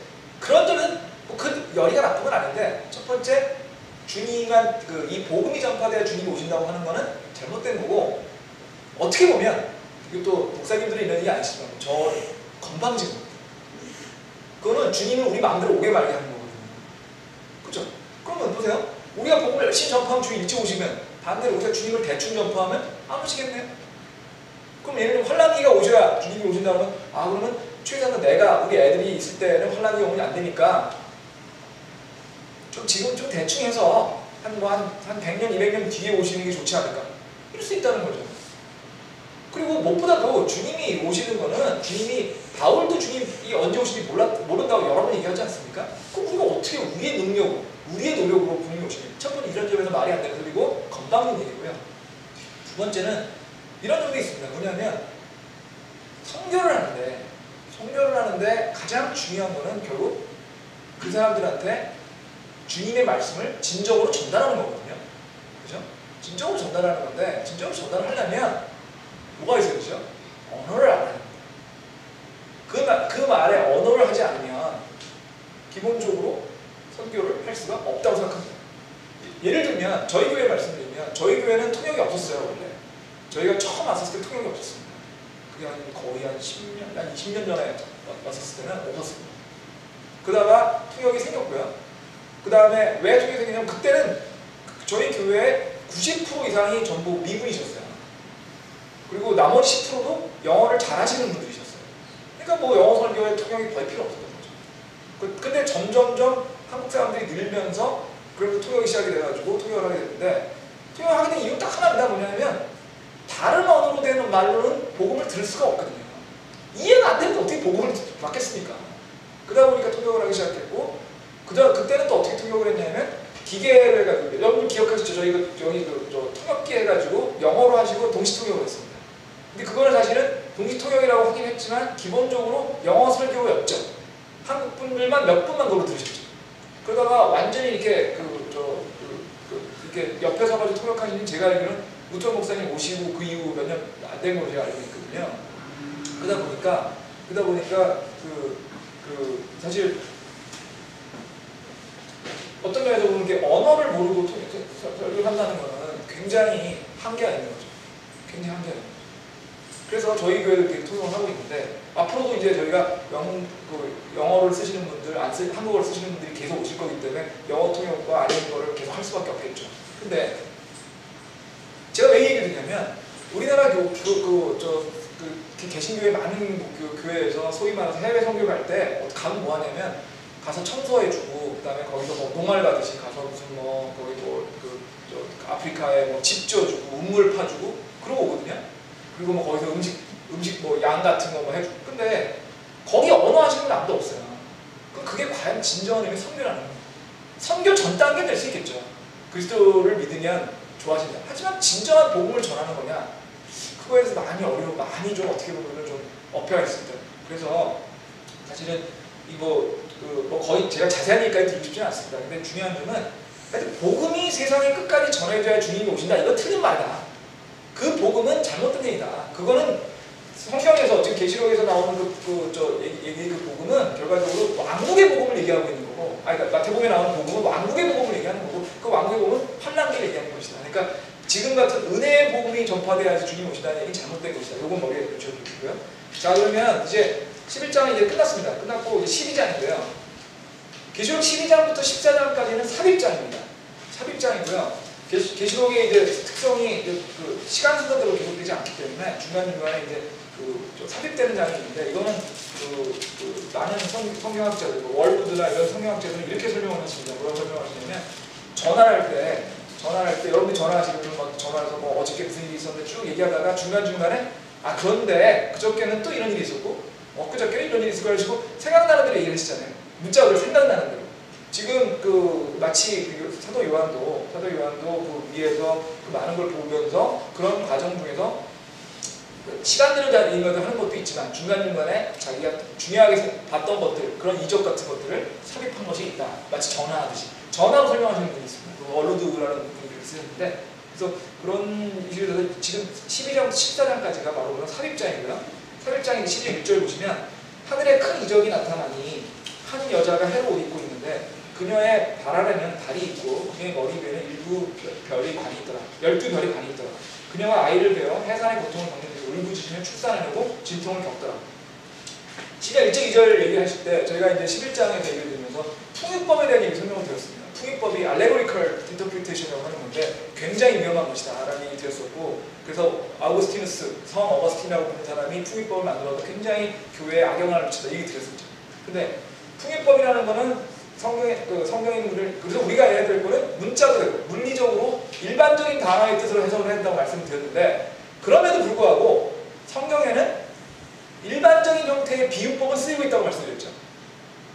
그런 점은 뭐그 열의가 나쁜 건 아닌데 첫 번째 주님만 이 복음이 전파돼야 주님이 오신다고 하는 거는 잘못된 거고 어떻게 보면 이것도 목사님들이 있는 얘기 아니시지만 저 건방진 그거는 주님은 우리 마음대로 오게 말게 하는 거거든요. 그렇죠? 그러면 보세요. 우리가 복음을 열심히 전파하면 주님 일찍 오시면 반대로 우리가 주님을 대충 전파하면 안 오시겠네요. 그럼 예를 들면 환란기가 오셔야 주님이 오신다면 그러면 최소한 내가 우리 애들이 있을 때는 환란기가 오면 안 되니까 좀 지금 좀 대충 해서 한 100년, 200년 뒤에 오시는 게 좋지 않을까? 이럴 수 있다는 거죠. 그리고 무엇보다도 주님이 오시는 거는 주님이 바울도 주님이 언제 오실지 모른다고 여러 번 얘기하지 않습니까? 그럼 우리가 어떻게 우리의 능력, 우리의 노력으로 주님이 오시는 첫 번째 이런 점에서 말이 안 되는 소리고 건방진 얘기고요. 두 번째는 이런 점도 있습니다. 뭐냐면 선교를 하는데 가장 중요한 거는 결국 그 사람들한테 주님의 말씀을 진정으로 전달하는 거거든요. 그죠? 진정으로 전달하는 건데 진정으로 전달을 하려면 뭐가 있어야 되죠? 언어를 알아야 됩니다. 그 말에 언어를 하지 않으면 기본적으로 선교를 할 수가 없다고 생각합니다. 예를 들면 저희 교회 말씀드리면 저희 교회는 통역이 없었어요. 원래 저희가 처음 왔었을 때 통역이 없었습니다. 그게 거의 한 10년, 한 20년 전에 왔었을 때는 없었습니다. 그러다가 통역이 생겼고요. 그 다음에 왜 통역이 생기냐면 그때는 저희 교회의 90% 이상이 전부 미군이셨어요. 그리고 나머지 10%도 영어를 잘하시는 분들이셨어요. 그러니까 뭐 영어 설교에 통역이 거의 필요 없었던 거죠. 근데 점점점 한국 사람들이 늘면서 그래서 통역이 시작이 돼가지고 통역을 하게 됐는데 통역을 하게 된 이유 딱 하나입니다. 뭐냐면 다른 언어로 되는 말로는 복음을 들을 수가 없거든요. 이해가 안 되는데 어떻게 복음을 받겠습니까? 그러다 보니까 통역을 하기 시작했고 그때는 또 어떻게 통역을 했냐면 기계를 해가지고 여러분 기억하시죠? 저희 통역기 해가지고 영어로 하시고 동시 통역을 했습니다. 근데 그거는 사실은 동시 통역이라고 하긴 했지만 기본적으로 영어 설교였죠. 한국 분들만 몇 분만 그걸로 들으셨죠. 그러다가 완전히 이렇게 이렇게 옆에 서가지고 통역하시는 제가 알기로는 우천 목사님 오시고 그 이후 몇 년 안 된 걸로 제가 알고 있거든요. 그러다 보니까 사실 어떤 면에서 보면 이렇게 언어를 모르고 설교를 한다는 것은 굉장히 한계가 있는 거죠. 굉장히 한계가 있는 거죠. 그래서 저희 교회도 이렇게 통역을 하고 있는데 앞으로도 이제 저희가 영어를 쓰시는 분들, 한국어를 쓰시는 분들이 계속 오실 거기 때문에 영어 통역과 아닌 거를 계속 할 수밖에 없겠죠. 근데 제가 왜 얘기를 드냐면 우리나라 개신교회 많은 교회에서 소위 말해서 해외 선교 갈 때 가면 뭐 하냐면 가서 청소해주고 그다음에 거기서 뭐 농활 가듯이 가서 무슨 아프리카에 뭐 집 지어주고 우물 파주고 그러고 오거든요. 그리고 뭐 거기서 음식 뭐 양 같은 거 뭐 해주고. 근데 거기 언어 하시는 분 아무도 없어요. 그럼 그게 과연 진정한 의미 선교라는 거예요. 선교 전 단계 될 수 있겠죠. 그리스도를 믿으면 좋아진다. 하지만 진정한 복음을 전하는 거냐? 그거에 대해서 많이 좀 어떻게 보면 좀 어폐가 있습니다. 그래서 사실은 거의 제가 자세한 얘기까지 드리고 싶지는 않습니다. 근데 중요한 점은 하여튼 복음이 세상의 끝까지 전해져야 주님이 오신다. 이거 틀린 말이다. 그 복음은 잘못된 얘기다. 그거는 성경에서 지금 계시록에서 나오는 그 복음은 결과적으로 왕국의 복음을 얘기하고 있는 거고, 그러니까 마태복음에 나오는 복음은 왕국의 복음을 얘기하는 거고, 그 왕국의 복음은 환란기를 얘기하는 것이다. 그러니까 지금 같은 은혜의 복음이 전파돼야지 주님 오신다는 얘기는 잘못된 것이다. 이건 머리에 붙여주시고요. 자, 그러면 이제 11장이 이제 끝났습니다. 끝났고 이제 12장인데요. 계시록 12장부터 14장까지는 삽입장입니다. 삽입장이고요. 계시록의 이제 특성이 이제 시간 순서대로 계속되지 않기 때문에 중간중간에 이제 삽입되는 장이 있는데 이거는 많은 성경학자들, 월부드나 이런 성경학자들은 이렇게 설명을 하십니다. 뭐라고 설명하시냐면 전화할 때 여러분들이 전화하시면 막 전화해서 뭐 어저께 무슨 일이 있었는데 쭉 얘기하다가 중간중간에 그런데 그저께는 또 이런 일이 있었고 엊그저께 이런 일이 있을 거라고 하시고 생각나는 대로 얘기를 하시잖아요. 문자로 생각나는 대로. 지금 마치 사도 요한도 그 위에서 그 많은 걸 보면서 그런 과정 중에서 시간들을 하는 것도 있지만 중간중간에 자기가 중요하게 봤던 것들, 그런 이적 같은 것들을 삽입한 것이 있다. 마치 전화하듯이. 전화로 설명하시는 분이 있습니다. 얼루드라는 분이 그렇게 쓰는데, 그래서 그런 이슈에 대해서 지금 12장부터 14장까지가 바로 그런 삽입장이고요. 삽입장의 12장 1절 보시면 하늘에 큰 이적이 나타나니 한 여자가 해로 옷 입고 있는데 그녀의 발 아래는 달이 있고 그녀의 머리 위에는 일부 별이 관이 있더라. 12별이 관이 있더라. 그녀가 아이를 베어 해산의 고통을 겪는 데 울부짖으며 출산하려고 진통을 겪더라. 12장 1절 2절 얘기하실 때 저희가 이제 11장에서 얘기를 드리면서 풍요법에 대한 얘기 설명을 드렸습니다. 풍요법이 allegorical interpretation이라고 하는 건데 굉장히 위험한 것이다 라는 얘기 드렸었고, 그래서 아우구스티누스, 성 어거스틴이라고 부르는 사람이 풍요법을 만들어서 굉장히 교회에 악영향을 미친다 얘기 드렸었죠. 근데 풍요법이라는 거는 성경에 있는 글을, 그래서 우리가 해야 될 거는 문자도 되고 물리적으로 일반적인 단어의 뜻으로 해석을 해야 된다고 말씀을 드렸는데, 그럼에도 불구하고 성경에는 일반적인 형태의 비유법은 쓰이고 있다고 말씀드렸죠.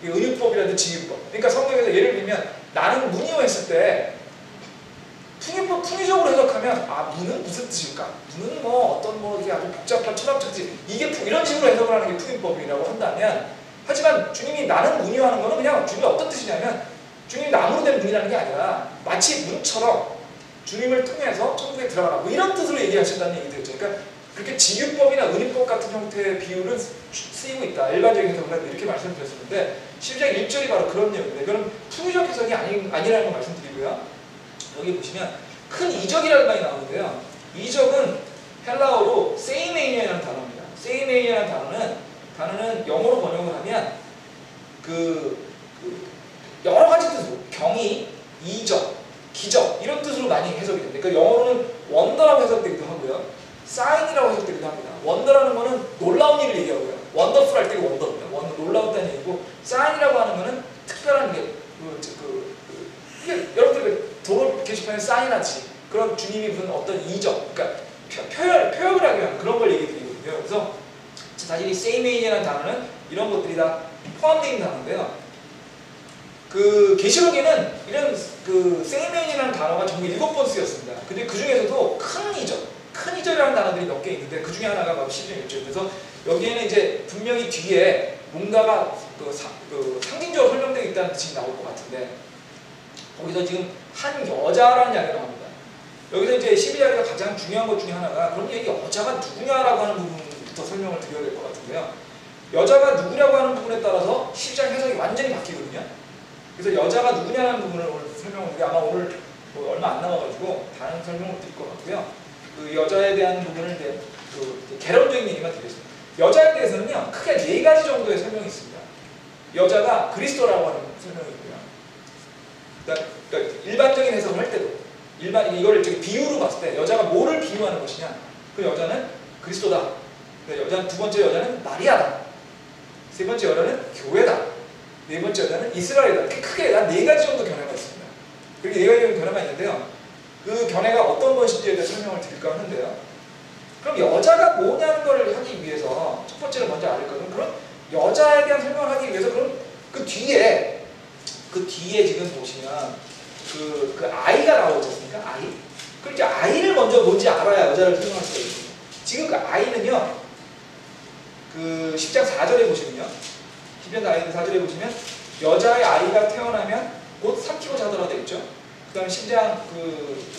은유법이라든지 지유법. 그러니까 성경에서 예를 들면 나는 문이요 했을 때 풍유적으로 해석하면 문은 무슨 뜻일까? 문은 뭐 어떤 뭐 이게 아주 복잡한 철학적 뜻, 이게 이런 식으로 해석을 하는 게 풍유법이라고 한다면, 하지만 주님이 나는 문이요 하는 거는 그냥 주님이 어떤 뜻이냐면 주님이 나무로 된 문이라는 게 아니라 마치 문처럼 주님을 통해서 천국에 들어가라 뭐 이런 뜻으로 얘기하신다는 얘기 드렸죠. 그러니까 그렇게 지유법이나 은유법 같은 형태의 비유는 쓰이고 있다. 일반적인 해석을 하는데 이렇게 말씀드렸었는데 12장 1절이 바로 그런 내용인데, 그건 풍유적 해석이 아니라는 걸 말씀드리고요. 여기 보시면 큰 이적이라는 말이 나오는데요. 이적은 헬라어로 세이메이니아라는 단어입니다. 세이메이니아라는 단어는 영어로 번역을 하면 여러 가지 뜻으로 경이, 이적, 기적 이런 뜻으로 많이 해석이 됩니다. 그러니까 영어로는 원더라고 해석되기도 하고요. 사인이라고 해석되기도 합니다. 원더라는 거는 놀라운 일을 얘기하고요. 원더풀 할 때 원더입니다. 놀라웠다는 얘기고, 사인이라고 하는 거는 특별한 게 여러분들 도로 게시판에 사인하지 그런 주님이 무슨 어떤 이적, 그러니까 표현을 하기 위한 그런 걸 얘기 드리거든요. 그래서 사실 이 세이메인이라는 단어는 이런 것들이 다 포함되어 있는 단어인데요. 계시록에는 이런 세이메인이라는 단어가 전부 7번 쓰였습니다. 근데 그 중에서도 큰 이적이라는 단어들이 몇 개 있는데 그 중에 하나가 바로 12장 1절. 그래서 여기에는 이제 분명히 뒤에 뭔가가 상징적으로 설명되어 있다는 뜻이 나올 것 같은데, 거기서 지금 한 여자라는 이야기가 나옵니다. 여기서 이제 12장에서 가장 중요한 것 중에 하나가 그럼 이 여자가 누구냐라고 하는 부분부터 설명을 드려야 될 것 같은데요. 여자가 누구냐고 하는 부분에 따라서 12장 해석이 완전히 바뀌거든요. 그래서 여자가 누구냐는 부분을 오늘 설명을 드리고, 아마 오늘 뭐 얼마 안 남아가지고 다른 설명을 드릴 것 같고요. 그 여자에 대한 부분을 이제 개론적인 얘기만 드리겠습니다. 여자에 대해서는요 크게 4가지 정도의 설명이 있습니다. 여자가 그리스도라고 하는 설명이 있고요. 그러니까 일반적인 해석을 할 때도 이거를 비유로 봤을 때 여자가 뭐를 비유하는 것이냐, 그 여자는 그리스도다. 두 번째 여자는 마리아다. 세 번째 여자는 교회다. 네 번째 여자는 이스라엘이다. 이렇게 크게 한 4가지 정도 견해가 있습니다. 그렇게 4가지 정도 견해가 있는데요. 그 견해가 어떤 것인지에 대해 설명을 드릴까 하는데요. 그럼 여자가 뭐냐는 걸 하기 위해서 첫 번째로 먼저 알을 거는, 그럼 여자에 대한 설명을 하기 위해서 그럼 그 뒤에 지금 보시면 그 아이가 나오지 않습니까? 아이? 그럼 이제 아이를 먼저 뭔지 알아야 여자를 설명할 수가 있습니다. 지금 그 아이는요, 10장 4절에 보시면요. 10장 4절에 보시면 여자의 아이가 태어나면 곧 삼키고자 하더라 되어 있죠. 그 다음에 10장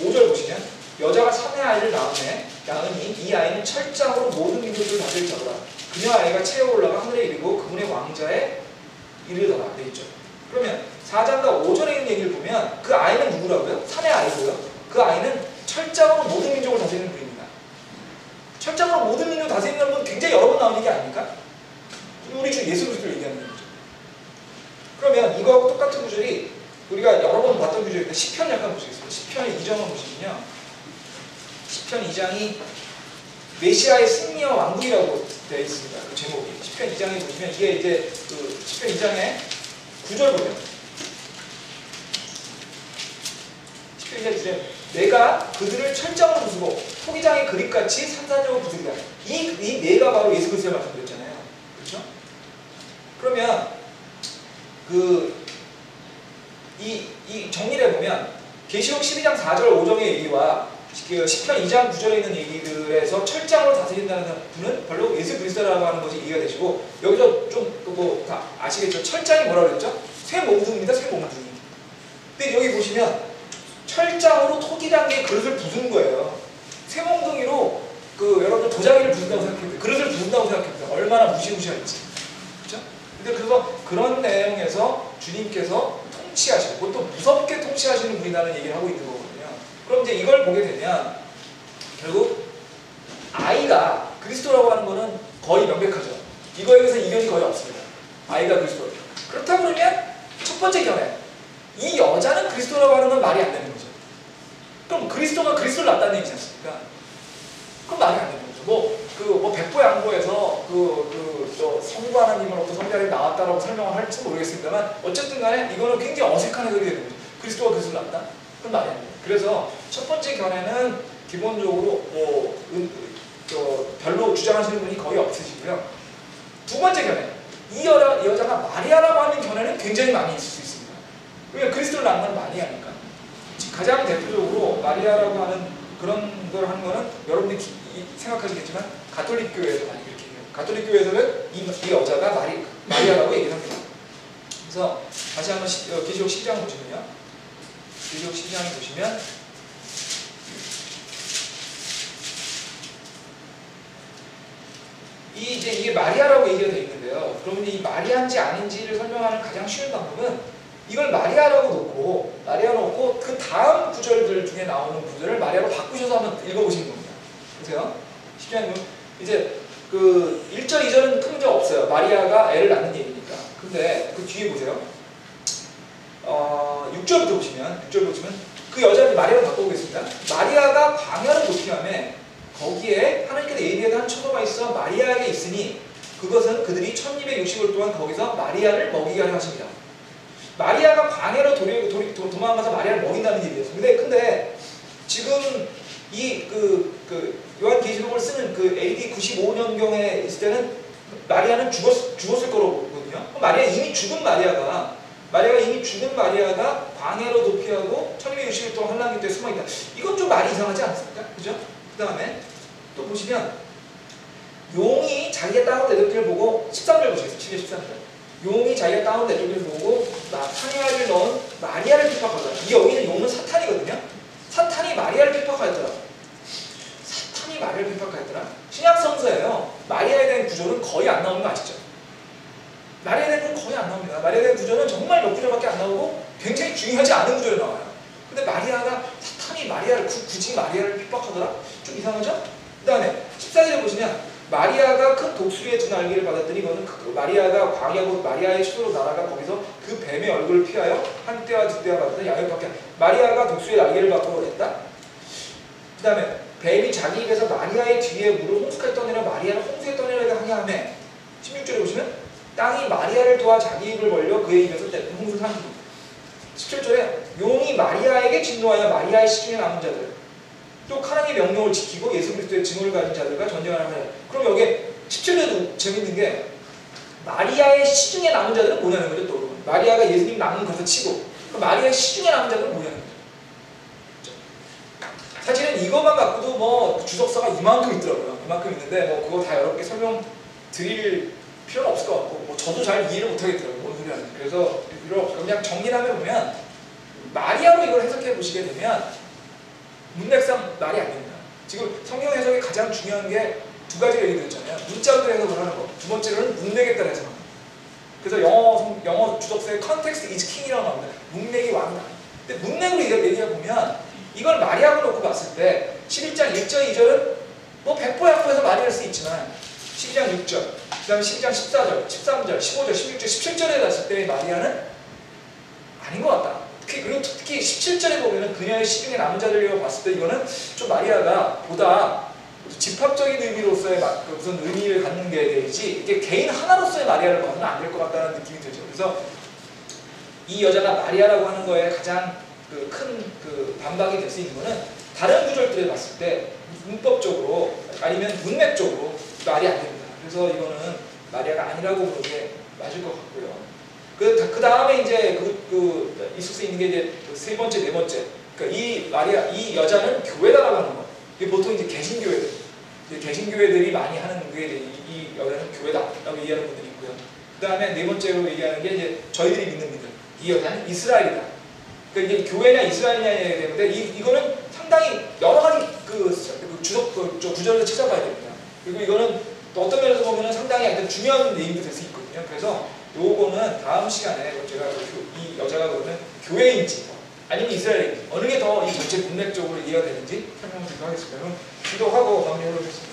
5절 보시면 여자가 3의 아이를 낳으니 이 아이는 철장으로 모든 민족을 다스릴 자더라. 그녀 아이가 채에 올라가 하늘에 이르고 그분의 왕자에 이르더라 되어 있죠. 그러면 4장과 5절에 있는 얘기를 보면 그 아이는 누구라고요? 3의 아이고요. 그 아이는 철장으로 모든 민족을 다스리는 분입니다. 철장으로 모든 민족을 다스리는 분 굉장히 여러 번 나오는 게 아닙니까? 우리 주 예수 그리스도를 얘기하는 거죠. 그러면 이거하고 똑같은 구절이 우리가 여러 번 봤던 구절인데 시편 약간 보시겠습니다. 시편의 2장을 보시면요. 시편 2장이 메시아의 승리와 왕국이라고 되어 있습니다. 그 제목이. 시편 2장에 보시면 이게 이제 시편 2장의 9절 보면 시편 2장 9절 내가 그들을 철장으로 부수고 토기장의 그립같이 산산적으로 부수리라. 이 내가 바로 예수 그리스도를 말씀드렸잖아요. 그렇죠? 그러면 이 정리를 해보면 계시록 12장 4절 5절의 얘기와 그 시편 2장 9절에 있는 얘기들에서 철장으로 다스린다는 분은 별로 예수 그리스도라고 하는 것이 이해가 되시고, 여기서 좀 뭐 다 아시겠죠? 철장이 뭐라고 그랬죠? 쇠몽둥입니다. 쇠몽둥이. 근데 여기 보시면 철장으로 토기장에 그릇을 부수는 거예요. 쇠몽둥이로 여러분들 도자기를 부순다고 생각해보세요. 그릇을 부순다고 생각해보세요. 얼마나 무시무시할지. 그렇죠? 근데 그래서 그런 내용에서 주님께서 통치하시고, 그것도 무섭게 통치하시는 분이라는 얘기를 하고 있는 거거든요. 그럼 이제 이걸 보게 되면 결국 아이가 그리스도라고 하는 거는 거의 명백하죠. 이거에 대해서 이견이 거의 없습니다. 아이가 그리스도. 그렇다고 그러면 첫 번째 견해, 이 여자는 그리스도라고 하는 건 말이 안 되는 거죠. 그럼 그리스도가 그리스도를 낳았다는 얘기지 않습니까? 그럼 말이 안 되는 거죠. 백보양보에서 성부 하나님으로부터 성자를 나왔다라고 설명을 할지 모르겠습니다만, 어쨌든 간에 이거는 굉장히 어색한 해석이 되는 거죠. 그리스도가 그리스도를 낳았다? 그럼 말이 안 돼요. 그래서 첫 번째 견해는 기본적으로 별로 주장하시는 분이 거의 없으시고요. 두 번째 견해, 이 여자가 마리아라고 하는 견해는 굉장히 많이 있을 수 있습니다. 왜냐하면 그리스도를 낳은 건 마리아니까. 가장 대표적으로 마리아라고 하는 그런 걸 하는 거는 여러분들이 생각하시겠지만 가톨릭 교회에서 많이 그렇게 해요. 가톨릭 교회에서는 이 여자가 마리아라고 얘기를 합니다. 그래서 다시 한번 계시록 10장 보시면요. 계시록 10장에 보시면 이게 마리아라고 얘기가 되어 있는데요. 그러면 이 마리아인지 아닌지를 설명하는 가장 쉬운 방법은 이걸 마리아라고 놓고 그 다음 구절들 중에 나오는 구절을 마리아로 바꾸셔서 한번 읽어보시는 겁니다. 보세요. 10장에 보면 이제 1절, 2절은 큰 문제 없어요. 마리아가 애를 낳는 얘기니까. 근데 그 뒤에 보세요. 6절부터 보시면 그 여자를 마리아로 바꿔보겠습니다. 마리아가 광야를 도피하며 거기에 하나님께서 예비하게 한 처소가 있어 마리아에게 있으니 그것은 그들이 1260일 동안 거기서 마리아를 먹이게 하려 하십니다. 마리아가 광야로 도망가서 마리아를 먹인다는 얘기였어요. 근데 지금 이 요한계시록을 쓰는 AD 95년경에 있을 때는 마리아는 죽었을 거거든요. 마리아 이미 죽은 마리아가 광야로 도피하고 1260일 동안 환란기 때에 숨어있다. 이건 좀 말이 이상하지 않습니까? 그죠? 그 다음에 또 보시면 용이 자기의 따온 대적들을 보고 13절 보시겠어요. 7절 13절. 용이 자기가 따온 대적들을 보고 사냥아를 넣은 마리아를 핍박하더라. 이 여기는 용은 사탄이거든요. 사탄이 마리아를 핍박하였더라. 신약성서예요. 마리아에 대한 구조는 거의 안 나오는 거 아시죠? 마리아에 대한 구조는 거의 안 나옵니다. 마리아에 대한 구조는 정말 몇 구절밖에 안 나오고 굉장히 중요하지 않은 구절이 나와요. 근데 사탄이 마리아를 굳이 마리아를 핍박하더라? 좀 이상하죠? 그 다음에 14절에 보시면 마리아가 큰 독수리의 두 날개를 받았더니 이거는 마리아가 광야고 마리아의 수도로 날아가 거기서 그 뱀의 얼굴을 피하여 한 때와 두 때와 받았던 야곱밖에 마리아가 독수리의 날개를 받고 했다. 그 다음에 뱀이 자기 입에서 마리아의 뒤에 물을 홍수까지 떠내려 마리아를 홍수에 떠내려게 하게 하며 16절에 보시면 땅이 마리아를 도와 자기 입을 벌려 그의 입에서 홍수를 삼키고 17절에 용이 마리아에게 진노하여 마리아의 시중에 남은 자들 또 하나님의 명령을 지키고 예수 그리스도의 증오를 가진 자들과 전쟁하는 하여. 그럼 여기 17절도 재밌는 게 마리아의 시중에 남은 자들은 뭐냐는 거죠. 또 마리아가 예수님 남은 것을 치고 마리아의 시중에 남은 자들은 뭐냐는 거죠. 사실은 이것만 갖고도 주석서가 이만큼 있더라고요. 이만큼 있는데 그거 다 여러분께 설명 드릴 필요는 없을 것 같고 저도 잘 이해를 못하겠더라고요. 뭔 소리 하는지. 그래서 그냥 정리를 하면 보면 마리아로 이걸 해석해 보시게 되면 문맥상 말이 안 됩니다. 지금 성경 해석이 가장 중요한 게 두 가지 얘기 드렸잖아요. 문자로 해석을 하는 거. 두 번째로는 문맥에 따라 해석합니다. 그래서 영어 주석서에 context is king이라고 나옵니다. 문맥이 왕이다. 근데 문맥으로 얘기해 보면 이걸 마리아로 놓고 봤을 때 11장 1절 2절은 백보양보에서 마리아일 수 있지만 12장 6절, 그 다음에 12장 14절, 13절, 15절, 16절, 17절에 갔을 때 마리아는 아닌 것 같다. 특히 17절에 보면은 그녀의 시중에 남은 자들이라고 봤을 때 이거는 좀 마리아가 보다 집합적인 의미로서의 무슨 의미를 갖는 게 되지 이게 개인 하나로서의 마리아를 봐서는 안 될 것 같다는 느낌이 들죠. 그래서 이 여자가 마리아라고 하는 거에 가장 큰 반박이 될 수 있는 거는 다른 구절들을 봤을 때 문법적으로 아니면 문맥적으로 말이 안 됩니다. 그래서 이거는 마리아가 아니라고 보는 게 맞을 것 같고요. 그 다음에 이제 있을 수 있는 게 이제 세 번째, 네 번째. 그러니까 이 여자는 교회다라고 하는 거. 이게 보통 이제 개신교회들이 많이 하는 게 이 여자는 교회다라고 얘기하는 분들이 있고요. 그 다음에 네 번째로 얘기하는 게 이제 저희들이 믿는 믿음. 이 여자는 이스라엘이다. 그러니까 이게 교회냐 이스라엘이냐 되는데 이거는 상당히 여러 가지 구절을 찾아봐야 됩니다. 그리고 이거는 또 어떤 면에서 보면 상당히 하여튼 중요한 내용도 될 수 있거든요. 그래서 요거는 다음 시간에 제가 이 여자가 그러면 교회인지 아니면 이스라엘인지 어느 게 더 이 전체 문맥적으로 이해가 되는지 설명을 드리도록 하겠습니다. 그럼 기도하고 마무리하도록 하겠습니다.